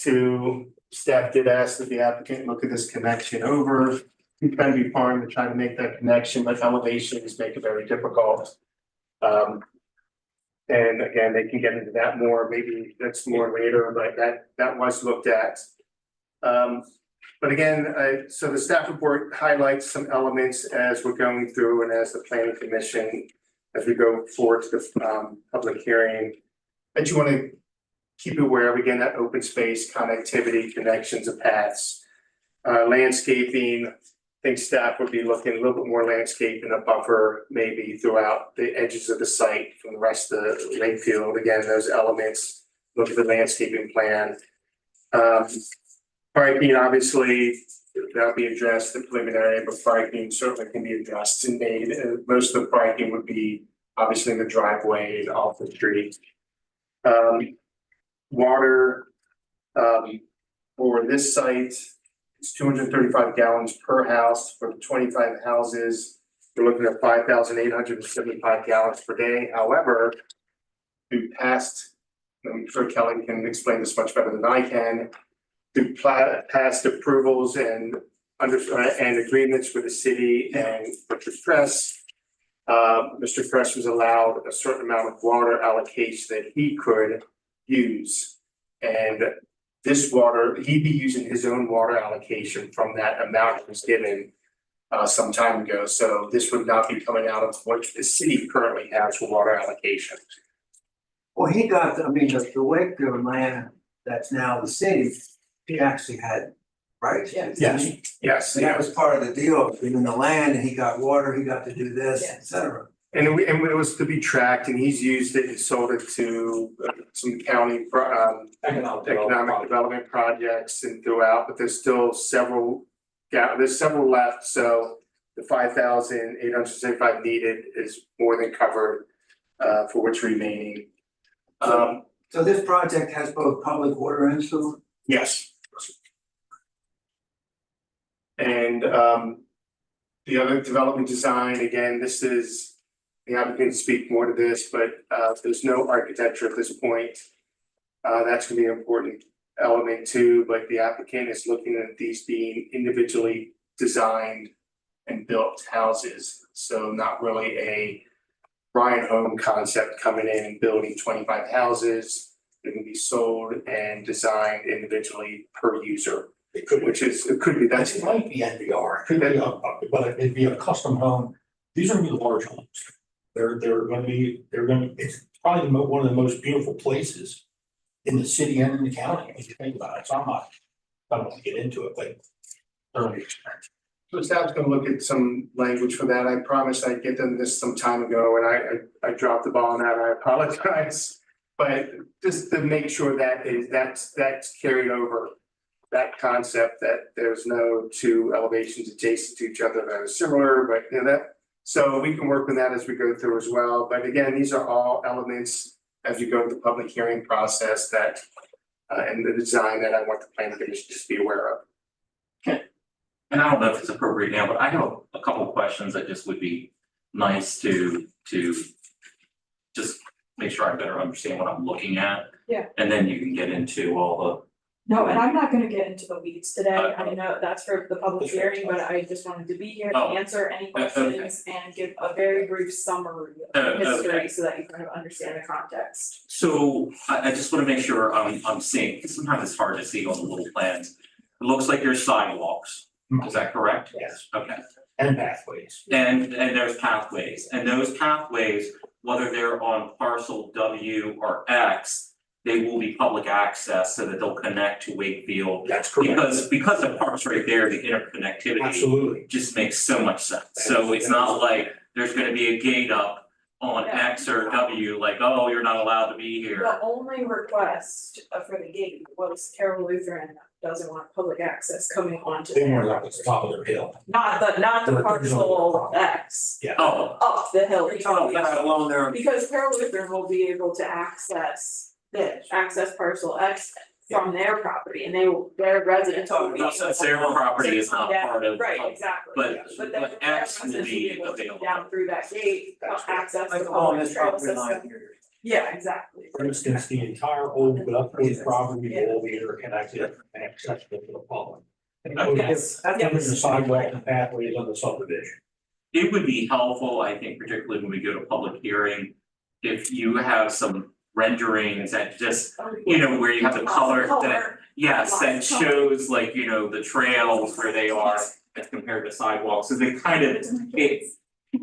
to, staff did ask that the applicant look at this connection over. We try to be farm to try to make that connection, but elevations make it very difficult. And again, they can get into that more, maybe that's more later, but that was looked at. But again, so the staff report highlights some elements as we're going through and as the planning commission, as we go forward to the public hearing. That you want to keep aware of, again, that open space, connectivity, connections of paths. Landscaping, I think staff would be looking a little bit more landscape and a buffer maybe throughout the edges of the site from the rest of the Lakefield. Again, those elements, look at the landscaping plan. Parking, obviously, that'll be addressed, the preliminary, but parking certainly can be addressed and made. Most of the parking would be obviously in the driveway and off the street. Water, for this site, it's 235 gallons per house for the 25 houses. We're looking at 5,875 gallons per day. However, through past, I'm sure Kelly can explain this much better than I can. Through past approvals and agreements with the city and Mr. Kress, Mr. Kress was allowed a certain amount of water allocation that he could use. And this water, he'd be using his own water allocation from that amount that was given some time ago. So this would not be coming out of what the city currently has for water allocation. Well, he got, I mean, the Wakefield land that's now the city, he actually had rights. Yes. Yes. And that was part of the deal, giving the land and he got water, he got to do this, et cetera. And it was to be tracked, and he's used it and sold it to some county economic development projects and throughout, but there's still several left, so the 5,875 needed is more than covered for what's remaining. So this project has both public water and sewer? Yes. And the other development design, again, this is, the applicant can speak more to this, but there's no architecture at this point. That's gonna be an important element too, but the applicant is looking at these being individually designed and built houses. So not really a Ryan home concept coming in and building 25 houses. They can be sold and designed individually per user. It could, It could be, that's. it might be NVR, it could be, but it'd be a custom home. These are gonna be large homes. They're gonna, it's probably one of the most beautiful places in the city and in the county, if you think about it. So I don't want to get into it, but thoroughly expensive. So staff's gonna look at some language for that. I promised I'd get them this some time ago and I dropped the ball on that. I apologize. But just to make sure that's carried over, that concept that there's no two elevations adjacent to each other that are similar, but you know that. So we can work with that as we go through as well. But again, these are all elements as you go through the public hearing process that and the design that I want the planning commission to be aware of. And I don't know if it's appropriate now, but I have a couple of questions that just would be nice to just make sure I better understand what I'm looking at. Yeah. And then you can get into all No, and I'm not gonna get into the weeds today, Okay. I know that's for the public hearing, but I just wanted to be here to Oh. answer any Okay. questions and give a very brief summary of history so that you kind of understand the context. So I just wanna make sure I'm seeing, because sometimes it's hard to see on the little plans. It looks like there's sidewalks, is that correct? Yes. Okay, And pathways. and there's pathways, and those pathways, whether they're on parcel W or X, they will be public access so that they'll connect to Wakefield. That's correct. Because the park's right there, the interconnectivity Absolutely. just makes so much sense. So it's not like there's gonna be a gate up on Yeah. X or W, like, oh, you're not allowed to be here. The only request for the gate was Carol Lutheran doesn't want public access coming onto They want it their, up at the top of their hill. not the parcel X, Yeah. Oh, up the hill. That alone there. Because Carol Lutheran will be able to access parcel X from their property and their residents will be. since their property is not Yeah, part of. Right, exactly. But then but X will residents be able to come available. down through that gate, access Like the along public this trail property line system. here. Yeah, exactly. For instance, the entire old Gulfport property will be interconnected and accessible to the public. And that would give- Yes. that's giving the sidewalk and pathways on the subdivision. It would be helpful, I think, particularly when we go to public hearing, if you have some renderings that just, you know, where you have the color that, yes, that shows like, you know, the trails where they are as compared to sidewalks, so they kind of,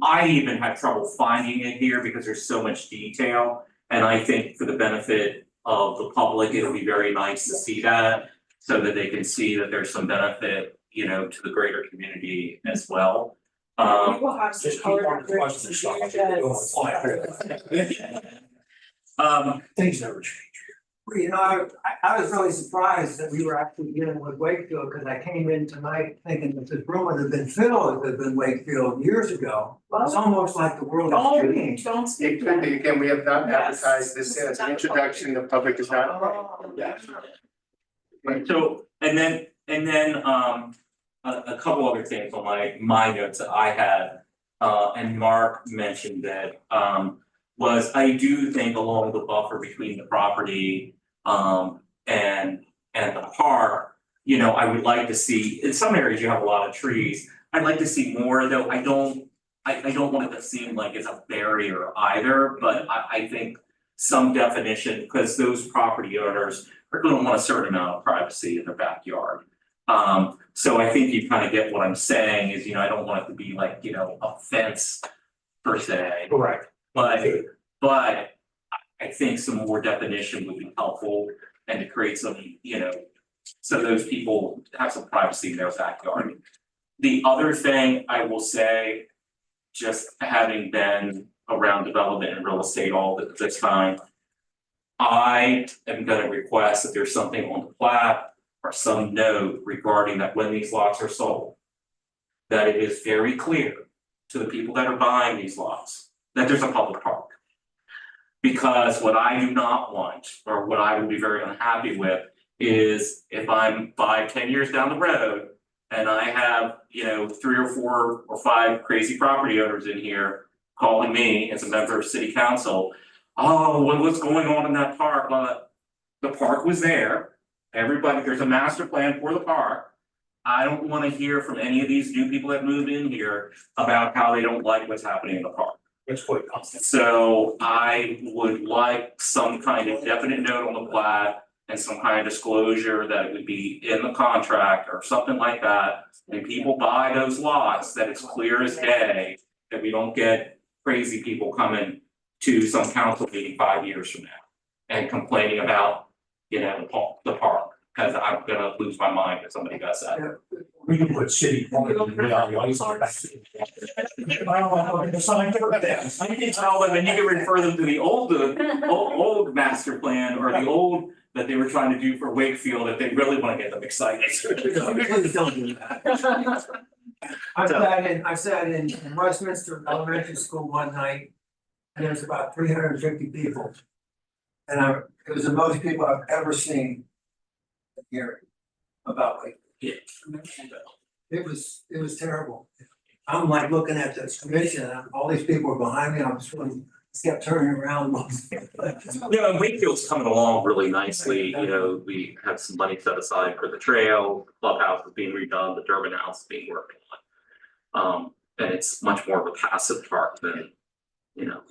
I even have trouble finding it here because there's so much detail. And I think for the benefit of the public, it'll be very nice to see that, so that they can see that there's some benefit, you know, to the greater community as well. We will have some Just keep color on the question stuff. I think we're going to fly. Um, Things never change You know, I was really surprised that we were actually dealing with Wakefield, because I came in tonight thinking that this room would have been filled, if it had been Wakefield years ago. It's almost like the world has changed. Don't It speak could yet. be, again, we have not Yes. advertised this as an introduction, the public is not. Yes. So, and then, a couple other things on my notes that I had, and Mark mentioned that, was I do think along the buffer between the property, and the park, you know, I would like to see, in some areas you have a lot of trees, I'd like to see more, though I don't want it to seem like it's a barrier either, but I think some definition, because those property owners are gonna want a certain amount of privacy in their backyard. So I think you kind of get what I'm saying is, you know, I don't want it to be like, you know, a fence per se. Correct. But I think some more definition would be helpful and to create some, you know, so those people have some privacy in their backyard. The other thing I will say, just having been around development and real estate all this time, I am gonna request that there's something on the plat or some note regarding that when these lots are sold, that it is very clear to the people that are buying these lots, that there's a public park. Because what I do not want, or what I would be very unhappy with, is if I'm 5-10 years down the road and I have, you know, 3 or 4 or 5 crazy property owners in here calling me as a member of city council, oh, what's going on in that park? Well, the park was there. Everybody, there's a master plan for the park. I don't wanna hear from any of these new people that moved in here about how they don't like what's happening in the park. It's quite constant. So I would like some kind of definite note on the plat and some kind of disclosure that it would be in the contract or something like that. When people buy those lots, that it's clear as day, that we don't get crazy people coming to some council meeting 5 years from now and complaining about, you know, the park, because I'm gonna lose my mind if somebody does that. We can put city. I You can tell them, and you can refer them to the old master plan or the old that they were trying to do for Wakefield if they really wanna get them excited. Please don't do that. I sat in Westminster Elementary School one night, and there was about 350 people. And it was the most people I've ever seen here about like. Yeah. It was terrible. I'm like looking at this commission and all these people are behind me, I'm just really, kept turning around. Yeah, and Wakefield's coming along really nicely, you know, we have some money set aside for the trail, the clubhouse is being redone, the Durbin House is being worked on. And it's much more of a passive park than, you know.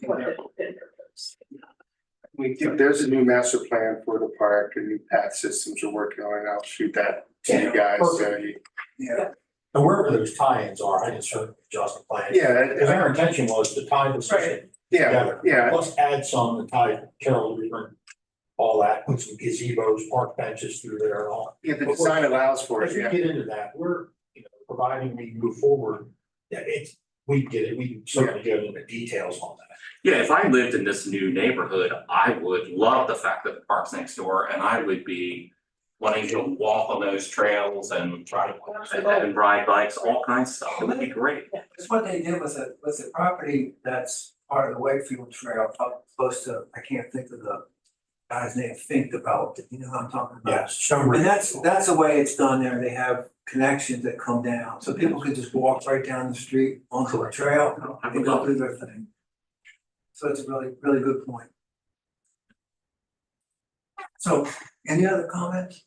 There's a new master plan for the park, and new path systems are working on, and I'll shoot that to you guys, so you. Yeah, And wherever those tie-ins are, I can certainly adjust the plan. Yeah, Because our intention was to tie the system yeah, together. yeah, Let's add some to tie Carroll River, all that, put some gazebos, park benches through there and all. yeah, the design allows for As it, we yeah. get into that, we're, you know, providing we move forward, yeah, we get it, we can certainly get into the details on that. Yeah, if I lived in this new neighborhood, I would love the fact that the park's next door and I would be wanting to walk on those trails and try to and ride bikes, all kinds of stuff, it would be great. it's what they did with the property that's part of the Wakefield Trail, up close to, I can't think of the guy's name, Fink developed it, you know what I'm talking about? Yes, so. And that's the way it's done there, they have connections that come down, so people can just walk right down the street onto the trail and go through their thing. So it's a really, really good point. So, any other comments?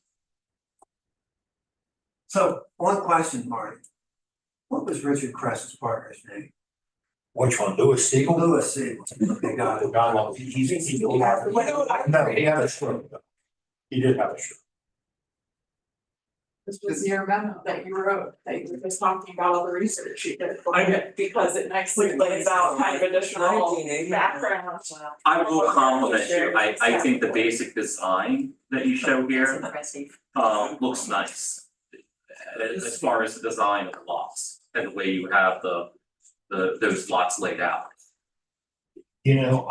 So, one question, Marty. What was Richard Cress's partner's name? Which one, Louis Siegel? Louis Siegel. They got it. No, he had a stroke. He did have a stroke. This was your memo that you wrote, that you were just talking about all the research you did for I it, because it nicely lays out kind of additional 1980. background. I will compliment you, I think the basic design that you show here, Impressive. looks nice. As far as the design of the lots and the way you have those lots laid out. You know,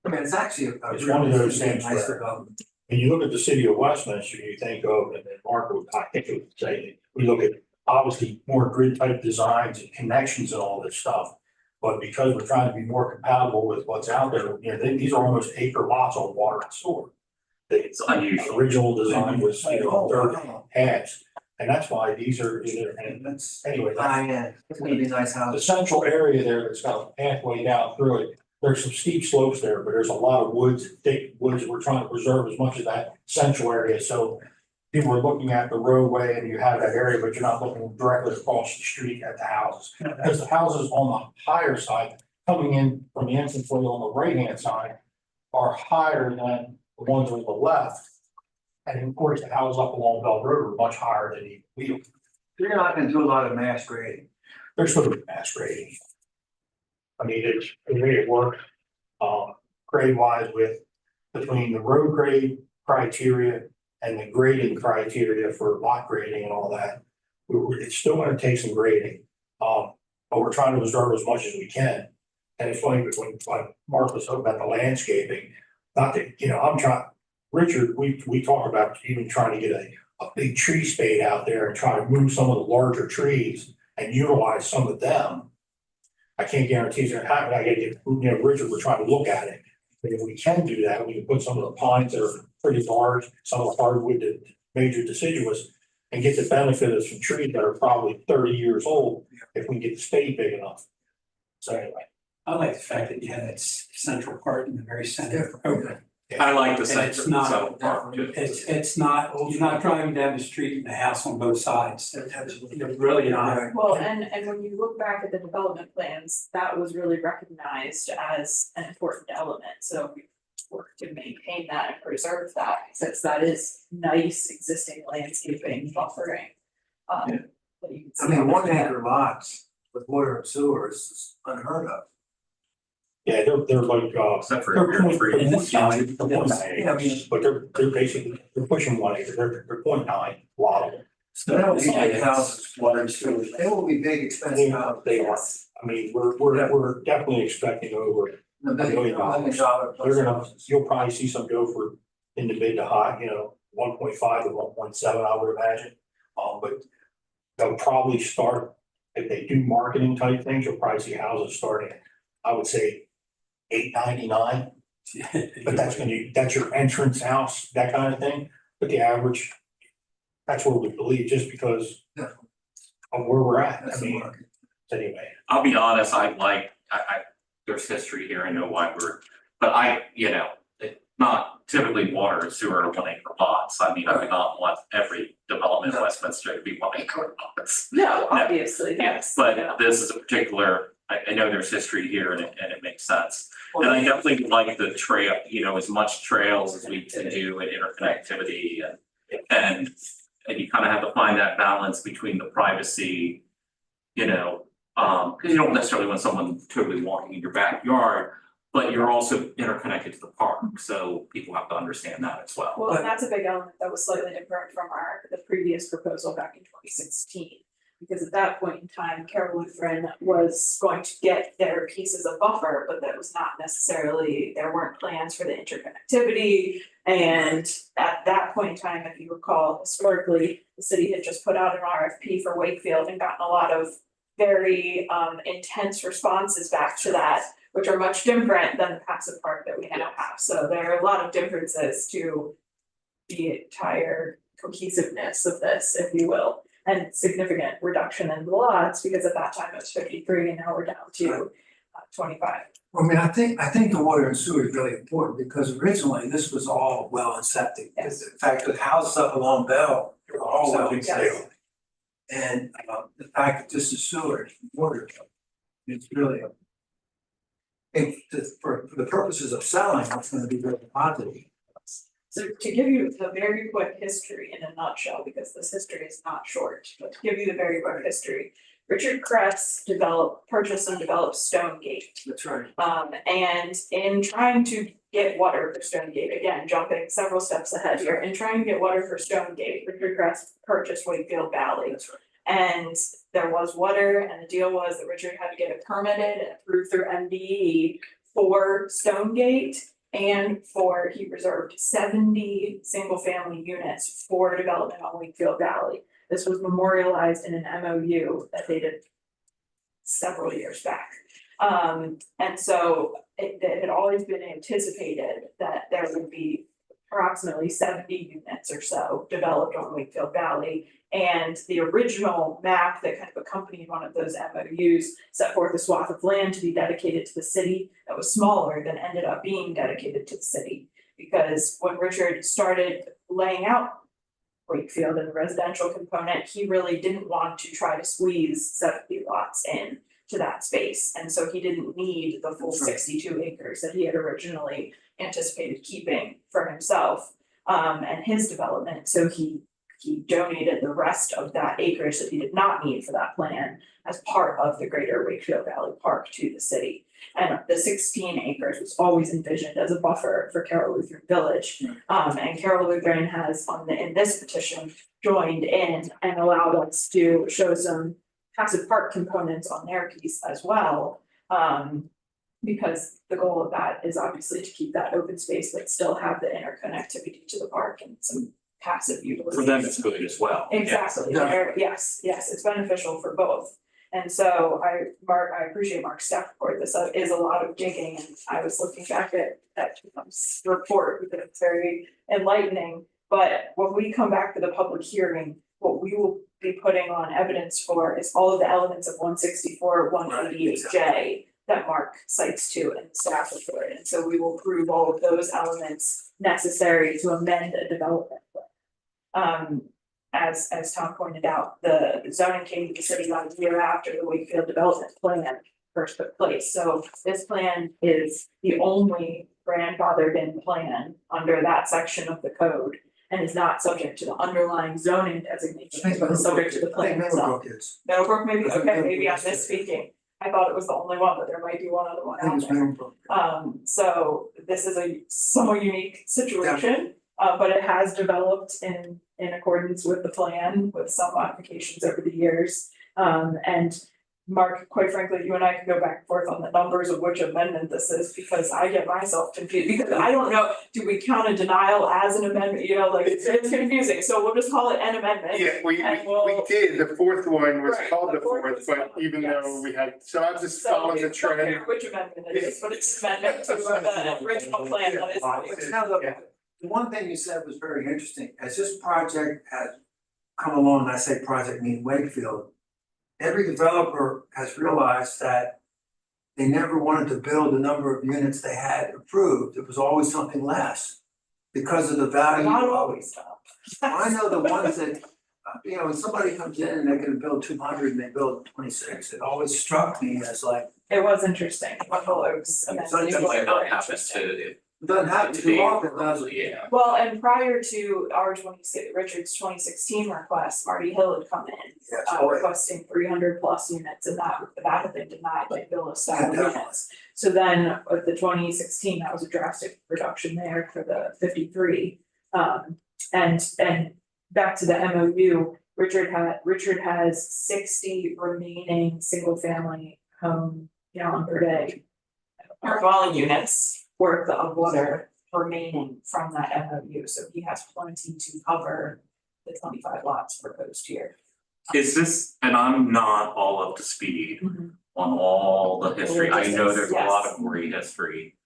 I mean, it's actually a It's really one of those things nice where- development. when you look at the city of Westminster, you think of, and then Mark would, I think it would say, we look at obviously more grid type designs and connections and all this stuff. But because we're trying to be more compatible with what's out there, you know, these are almost acre lots on water and sewer. It's The unusual. original design was, you know, Oh, third wow. halves, and that's why these are, and That's anyway, that- high end, it's gonna be a nice the house. central area there that's got a pathway down through it. There's some steep slopes there, but there's a lot of woods, thick woods. We're trying to preserve as much of that central area, so people are looking at the roadway and you have that area, but you're not looking directly across the street at the houses. Because the houses on the higher side, coming in from the entranceway on the right-hand side, are higher than the ones on the left. And of course, the houses up along Bell Road are much higher than we, You're not gonna do a lot of mass grading. they're still doing mass grading. I mean, it made it work, grade wise with, between the road grade criteria and the grading criteria for lot grading and all that. It's still gonna take some grading, but we're trying to preserve as much as we can. And it's funny, but when Mark was talking about the landscaping, not that, you know, I'm trying, Richard, we talk about even trying to get a big tree spade out there and try to move some of the larger trees and utilize some of them. I can't guarantee it's gonna happen. I gotta get, you know, Richard, we're trying to look at it. But if we can do that, we can put some of the pines that are pretty large, some of the hardwood that major deciduous, and get the benefit of some trees that are probably 30 years old if we get the spade big enough. So anyway. I like the fact that you had that central part in the very center. Okay. I like the And center, it's not- so part too. It's not, you're not driving down the street and the house on both sides. You're really not. Well, and when you look back at the development plans, that was really recognized as an important element, so we work to maintain that and preserve that, since that is nice existing landscaping buffering. That you can I see. mean, 1 acre lots with water and sewer is unheard of. Yeah, they're like, Except for they're your point, free. they're 0.9, they're 0.9 Yeah, I mean- acres, but they're basically, they're pushing 1 acre, they're 0.9, a lot of them. So that will be big houses, water and sewer. They will be big, expensive houses. They are, I mean, we're definitely expecting over, The $1 million. They're gonna, houses. you'll probably see some go for in the mid to high, you know, 1.5 to 1.7, I would imagine. But they'll probably start, if they do marketing type things, you'll probably see houses starting, I would say, $899. But that's your entrance house, that kind of thing, but the average, that's where we believe, just because Yeah. of where we're at, That's I the mean, market. anyway. I'll be honest, I, there's history here, I know why but it's not typically water and sewer are 1 acre lots. I mean, I would not want every development in Westminster to be 1 acre lots. No, obviously, Yes, that's. but this is a particular, I know there's history here and it makes sense. And I definitely like the trail, as much trails as we can do and interconnectivity and you kind of have to find that balance between the privacy, because you don't necessarily want someone totally walking in your backyard, but you're also interconnected to the park, so people have to understand that as well. Well, and that's a big element that was slightly different from the previous proposal back in 2016. Because at that point in time, Carroll Lutheran was going to get their pieces of buffer, but that was not necessarily, there weren't plans for the interconnectivity. And at that point in time, if you recall, historically, the city had just put out an RFP for Wakefield and gotten a lot of very intense responses back to that, which are much different than the passive park that we now have. So there are a lot of differences to the entire cohesiveness of this, if you will. And significant reduction in lots, because at that time it was 53 and now we're down to 25. I mean, I think the water and sewer is really important because originally this was all well and septic. Yes. In fact, the houses up along Bell, they were all well and Yes. septic. And the fact that this is sewer, water, it's really for the purposes of selling, it's gonna be very positive. So to give you the very quick history in a nutshell, because this history is not short, but to give you the very quick history. Richard Kress purchased and developed Stonegate. That's right. And in trying to get water for Stonegate, again, jumping several steps ahead here, in trying to get water for Stonegate, Richard Kress purchased Wakefield Valley. That's right. And there was water, and the deal was that Richard had to get it permitted and approved through MDE for Stonegate. and he reserved 70 single-family units for development on Wakefield Valley. This was memorialized in an MOU that dated several years back. And so it had always been anticipated that there would be approximately 70 units or so developed on Wakefield Valley. And the original map that kind of accompanied one of those MOUs set forth a swath of land to be dedicated to the city that was smaller than ended up being dedicated to the city. Because when Richard started laying out Wakefield and the residential component, he really didn't want to try to squeeze 70 lots in to that space. And so he didn't need the full 62 acres that he had originally anticipated keeping for himself and his development. So he donated the rest of that acreage that he did not need for that plan as part of the greater Wakefield Valley Park to the city. And the 16 acres was always envisioned as a buffer for Carroll Lutheran Village. And Carroll Lutheran has in this petition joined in and allowed us to show some passive park components on their piece as well. Because the goal of that is obviously to keep that open space, but still have the interconnectivity to the park and some passive utilization. For them, it's good as well. Exactly, yes, it's beneficial for both. And so I appreciate Mark's staff report. This is a lot of digging, and I was looking back at Tom's report because it's very enlightening. But when we come back to the public hearing, what we will be putting on evidence for is all of the elements of 164, 188J that Mark cites to in the staff report. And so we will prove all of those elements necessary to amend a development plan. As Tom pointed out, the zoning came to the city about a year after the Wakefield development plan first took place. So this plan is the only grandfathered in plan under that section of the code and is not subject to the underlying zoning designation, but is subject to the plan itself. Meadowbrook maybe, okay, maybe I'm misspeaking. I thought it was the only one, but there might be one other one out there. So this is a somewhat unique situation. But it has developed in accordance with the plan with some modifications over the years. And Mark, quite frankly, you and I can go back and forth on the numbers of which amendment this is because I get myself confused because I don't know, do we count a denial as an amendment? You know, like it's confusing. So we'll just call it an amendment. Yeah, we did. The fourth one was called the fourth, but even though we had, so I'm just following the trend. I don't care which amendment it is, but it's an amendment to the original plan that is. The one thing you said was very interesting, as this project has come along, and I say project meaning Wakefield, every developer has realized that they never wanted to build the number of units they had approved, it was always something less. Because of the value. Not always though. I know the ones that, when somebody comes in and they're gonna build 200 and they build 26, it always struck me as like. It was interesting, what the looks. Might not happen to It doesn't happen too often, does it? Yeah. Well, and prior to Richard's 2016 request, Marty Hill had come in, Yes. requesting 300 plus units, and that had been denied by Bill style Yeah, units. So then with the 2016, that was a drastic reduction there for the 53. And back to the MOU, Richard has 60 remaining single family home gallon per day dwelling units worth of water remaining from that MOU, so he has plenty to cover the 25 lots proposed here. Is this, and I'm not all up to speed Mhm. on all the history, I know there's a lot Yes. of great history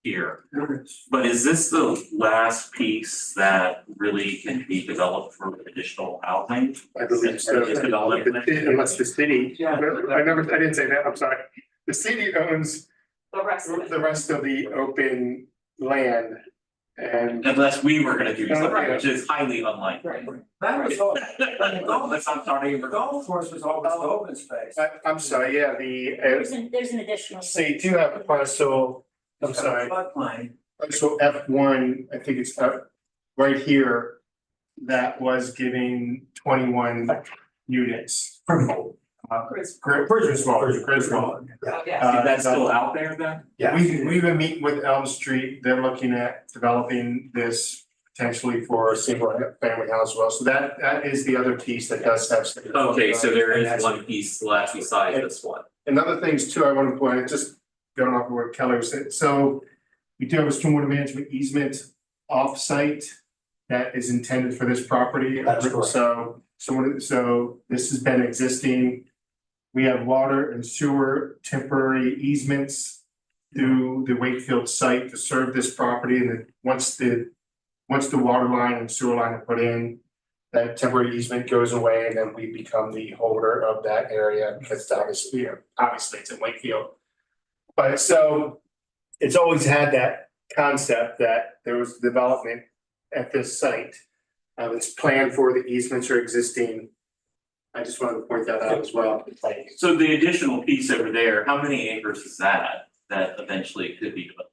here. There is. But is this the last piece that really can be developed for additional housing? I believe so. Is development? Unless the city, Yeah. I didn't say that, I'm sorry. The city owns The rest of it. the rest of the open land and. Unless we were gonna do something, Right. which is highly unlikely. Right. That was all, Let's not start even. the golf course was always the open space. I'm sorry, yeah, There's an additional. so you do have a parcel, I'm sorry, Floodplain. so F1, I think it's right here. That was giving 21 units. Griswold. Yeah. Is that still out there then? Yeah, we've been meeting with Elm Street, they're looking at developing this potentially for a single family house as well, so that is the other piece that does have. some- Okay, so there is one piece left besides this one. And other things too, I want to point out, just going off of what Kelly was saying, so we do have a stormwater management easement off-site that is intended for this property. That's correct. So this has been existing. We have water and sewer temporary easements through the Wakefield site to serve this property, and then once the water line and sewer line are put in, that temporary easement goes away, and then we become the holder of that area, because it's obviously it's in Wakefield. But so it's always had that concept that there was development at this site. It's planned for, the easements are existing. I just wanted to point that out as well. So the additional piece over there, how many acres is that eventually could be developed?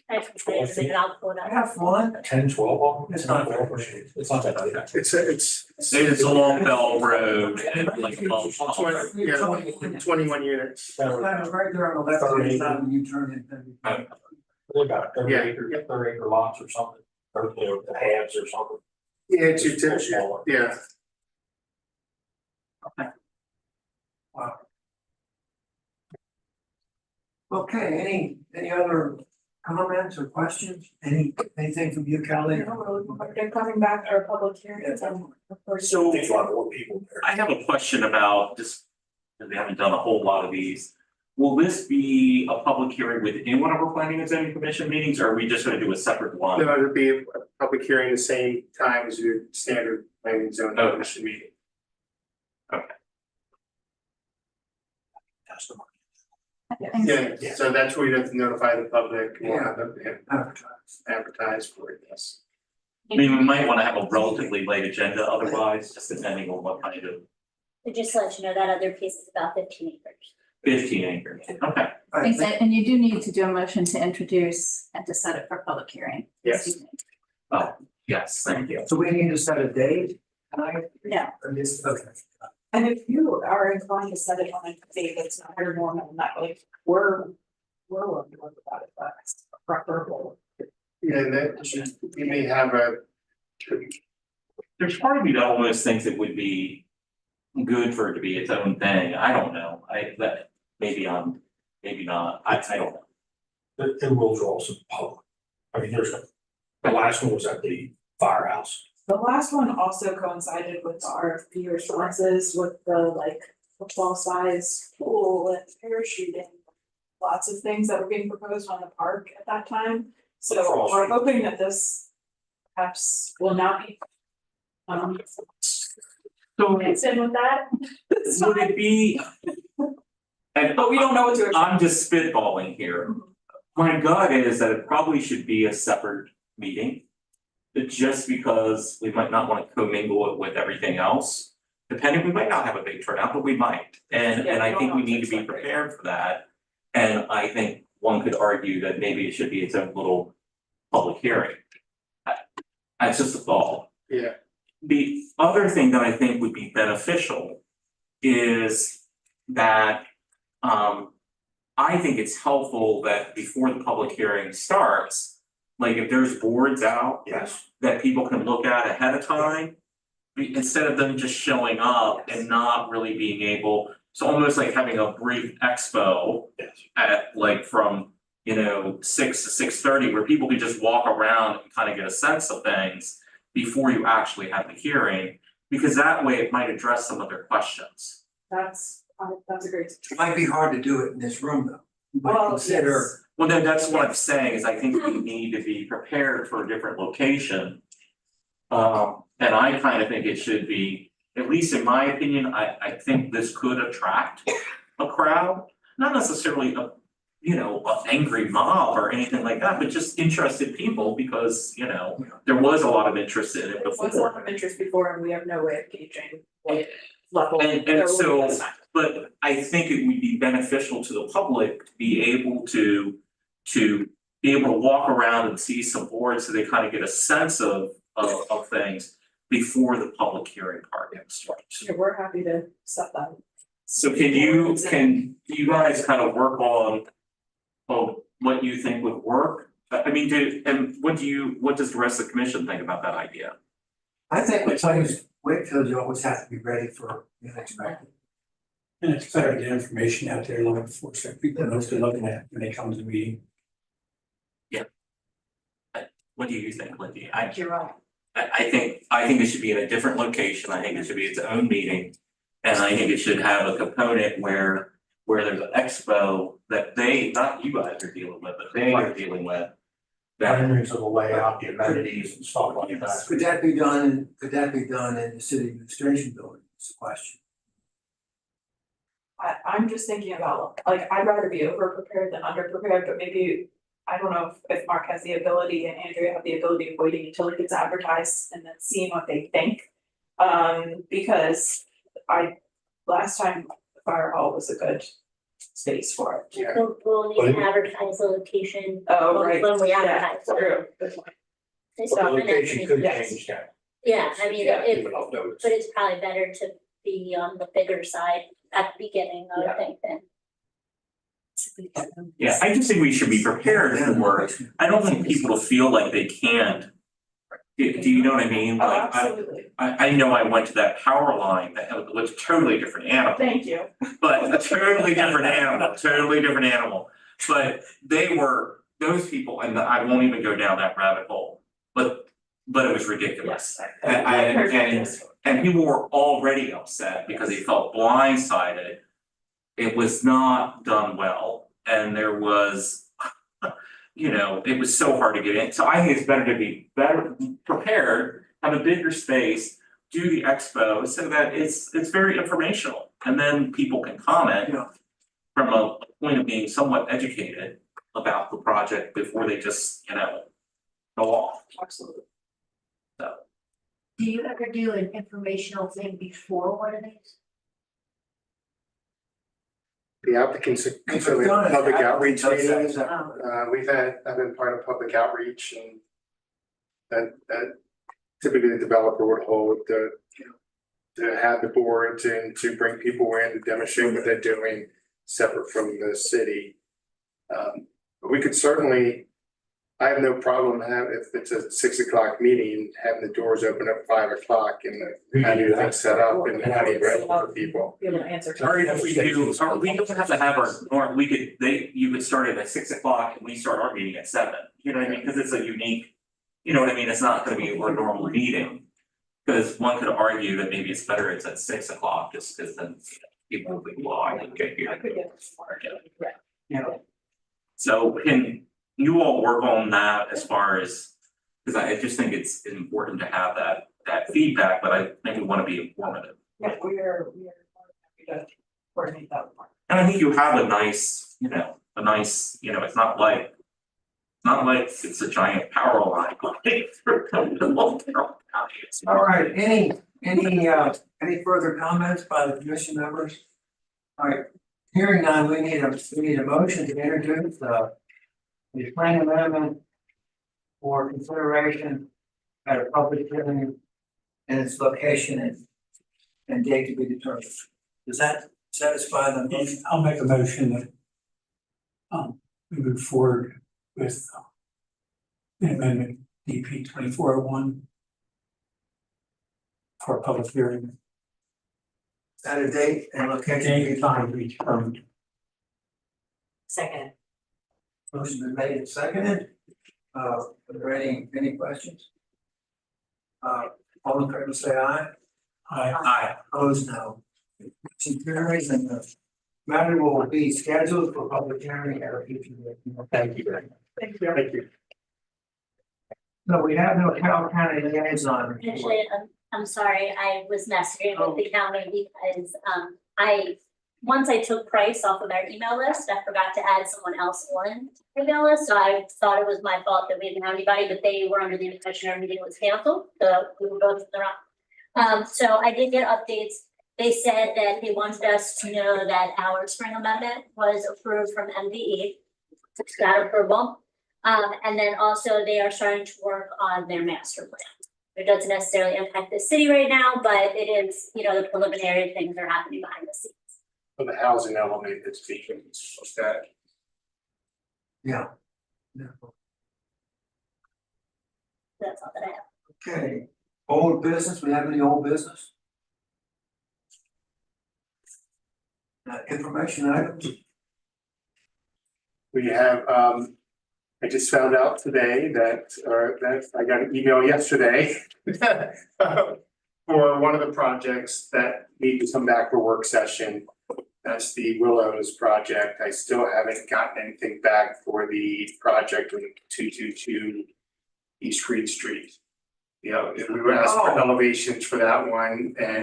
I can I'll pull it I up. have one. 10, 12 of them? It's not that bad. It's not that bad. It's along Bell Road and like. along- 21 units. Kind of right there on the left hand side when you turn in. They're about 30 Yeah. acre lots or something, or the halves or something. Yeah, it's your yeah. Okay, any other comments or questions? Anything from you, Kelly? They're coming back our public hearings and of course. So There's a lot more people there. I have a question about just, because we haven't done a whole lot of these. Will this be a public hearing within one of our planning and zoning commission meetings, or are we just gonna do a separate one? No, it'll be a public hearing the same time as your standard planning zone Okay. commission meeting. Yeah, so that's where you have to notify the public, and have them advertise for it, yes. I mean, we might wanna have a relatively late agenda otherwise, just depending on what kind of So just to let you know, that other piece is about 15 acres. 15 acres, okay. All right, Exactly, and you do need to do a motion to introduce and to set it for public hearing. Yes. Yes, thank you. So we need to set a date tonight? No. Or this, okay. And if you are inclined to set it on a date that's not your normal, not like, we're willing to work about it, that's preferable. Yeah, and that you may have There's part of me that almost thinks it would be good for it to be its own thing, I don't know, maybe not, I don't know. It will draw some public. I mean, the last one was at the firehouse. The last one also coincided with the RFP responses with the like football size pool and parachuting. Lots of things that were being proposed on the park at that time, so we're hoping that this perhaps will not be. So Mixed in with that. It's would fine, it be? And but we don't know what to expect. I'm just spitballing here. My gut is that it probably should be a separate meeting. Just because we might not want to commingle it with everything else. Depending, we might not have a big turnout, but we might, and I think we need to be prepared for that. And I think one could argue that maybe it should be its own little public hearing. That's just a thought. Yeah. The other thing that I think would be beneficial is that I think it's helpful that before the public hearing starts, like if there's boards out Yes. that people can look at ahead of time. Instead of them just showing up and not really being able, so almost like having a brief expo Yes. at like from, 6 to 6:30, where people can just walk around and kind of get a sense of things before you actually have the hearing, because that way it might address some of their questions. That's a great It suggestion. might be hard to do it in this room though. You might Well, consider, yes. Well, then that's what I'm saying, is I think we need to be prepared for a different location. And I kind of think it should be, at least in my opinion, I think this could attract a crowd. Not necessarily an angry mob or anything like that, but just interested people, because, there was a lot of interest in it There was a lot before. of interest before and we have no way of gauging what level. And there will be so, this time. but I think it would be beneficial to the public to be able to be able to walk around and see some boards, so they kind of get a sense of things before the public hearing part starts. Yeah, we're happy to set that. So can you guys kind of work on what you think would work? I mean, what does the rest of the commission think about that idea? I think with Wakefield, you always have to be ready for the unexpected. And it's better to get information out there long before, so people know what they're looking at when they come to the meeting. What do you think, Lindy? You're right. I think it should be in a different location, I think it should be its own meeting. And I think it should have a component where there's an expo that they, not you guys are dealing with, but they are dealing with. That, Renderings of the layout, the amenities and stuff like that. Could that be done in the city administration building, is the question. I'm just thinking about, like, I'd rather be over prepared than under prepared, but maybe, I don't know if Mark has the ability and Andrea have the ability of waiting until it gets advertised and then seeing what they think. Because last time the fire hall was a good space for it. Yeah. We'll need to advertise the location. Oh, right, When we yeah, advertise. true, good point. The So, and location then- could yes. change that. Yeah, I mean, Yeah, it, Even off notice. but it's probably better to be on the bigger side at the beginning, I Yeah. would think, than. yeah, I just think we should be prepared for, I don't want people to feel like they can't. Do you know what I mean? Oh, Like, absolutely, I know I went to that power line that was a totally different animal. thank you. But a totally different animal, but they were, those people, and I won't even go down that rabbit hole, but it was ridiculous. Yes. And people were already upset because they felt blindsided. It was not done well, and there was, it was so hard to get in, so I think it's better to be better prepared, have a bigger space. Do the expo so that it's very informational, and then people can comment. Yeah. From a point of being somewhat educated about the project before they just, go off, Absolutely. so. Do you ever do an informational thing before one of these? The applicants We've consider done it. public outreach Does that meetings. separate. I've been part of public outreach and that typically the developer would hold to have the boards and to bring people in to demonstrate what they're doing separate from the city. But we could certainly, I have no problem if it's a 6 o'clock meeting, having the doors open at 5 o'clock and having everything set up and having it ready for people. Be able to answer. Or if we do, or we don't have to have you could start it at 6 o'clock and we start our meeting at 7, you know what I mean, cause it's a unique. You know what I mean, it's not gonna be a normal meeting. Cause one could argue that maybe it's better it's at 6 o'clock, just cause then people will be, well, I didn't get here. I could get more, yeah. Yeah. So can you all work on that as far as, cause I just think it's important to have that feedback, but I think we wanna be informative. Yeah, we are happy to coordinate that with Mark. And I think you have a nice, it's not like. It's a giant power line going through the whole county. All right, any further comments by the commission members? All right, hearing none, we need a motion to introduce the plan amendment for consideration at a public hearing and its location and date to be determined. Does that satisfy the motion? I'll make a motion that we move forward with the amendment DP 2401 for a public hearing. At a date and location. Date and time to be determined. Second. Motion been made and seconded. Are there any questions? All in favor say aye. Aye. Opposed, no. Motion carries and the matter will be scheduled for public hearing at a future date. Thank you very much. Thank you. Thank you. No, we have no Carroll County liaison report. Actually, I'm sorry, I was messaging with the county because, once I took Price off of our email list, I forgot to add someone else on the email list, so I thought it was my fault that we didn't have anybody, but they were under the impression our meeting was canceled, so we were both in the wrong. So I did get updates. They said that they wanted us to know that our spring amendment was approved from MDE. It's got approval. And then also they are starting to work on their master plan. It doesn't necessarily impact the city right now, but it is, the preliminary things are happening behind the scenes. For the housing element, it's speaking, that. Yeah. That's all that I have. Okay, old business, we have any old business? Information items? We have, I just found out today that I got an email yesterday for one of the projects that need to come back for work session. That's the Willows project. I still haven't gotten anything back for the project in 222 East Reed Street. You know, we were asked for elevations for that one and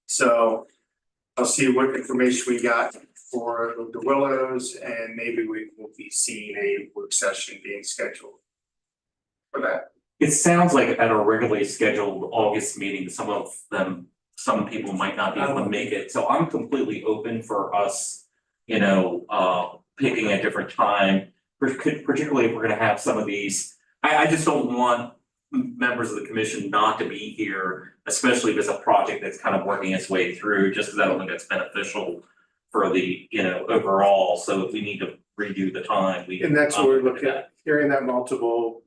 so I'll see what information we got for the Willows and maybe we will be seeing a work session being scheduled for that. It sounds like at a regularly scheduled August meeting, some people might not be able to make it, so I'm completely open for us, picking a different time. Particularly if we're gonna have some of these, I just don't want members of the commission not to be here, especially if it's a project that's kind of working its way through, just because I don't think that's beneficial for the, overall, so if we need to redo the time, we. And that's what we're looking at, hearing that multiple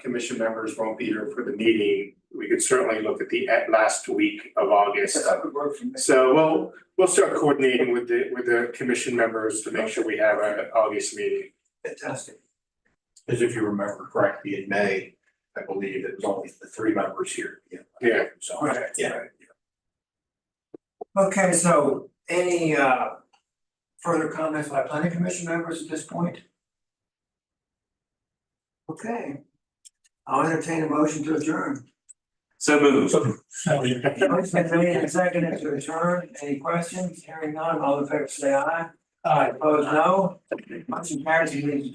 commission members won't be here for the meeting. We could certainly look at the last week of August. That would work for me. So we'll start coordinating with the commission members to make sure we have an August meeting. Fantastic. As if you remember correctly, in May, I believe it was only the 3 members here. Yeah. So, Right. yeah. Okay, so any further comments by planning commission members at this point? Okay. I'll entertain a motion to adjourn. So moved. Motion's been made and seconded to adjourn. Any questions? Hearing none, all in favor say aye. Aye. Opposed, no. Motion carries. You need to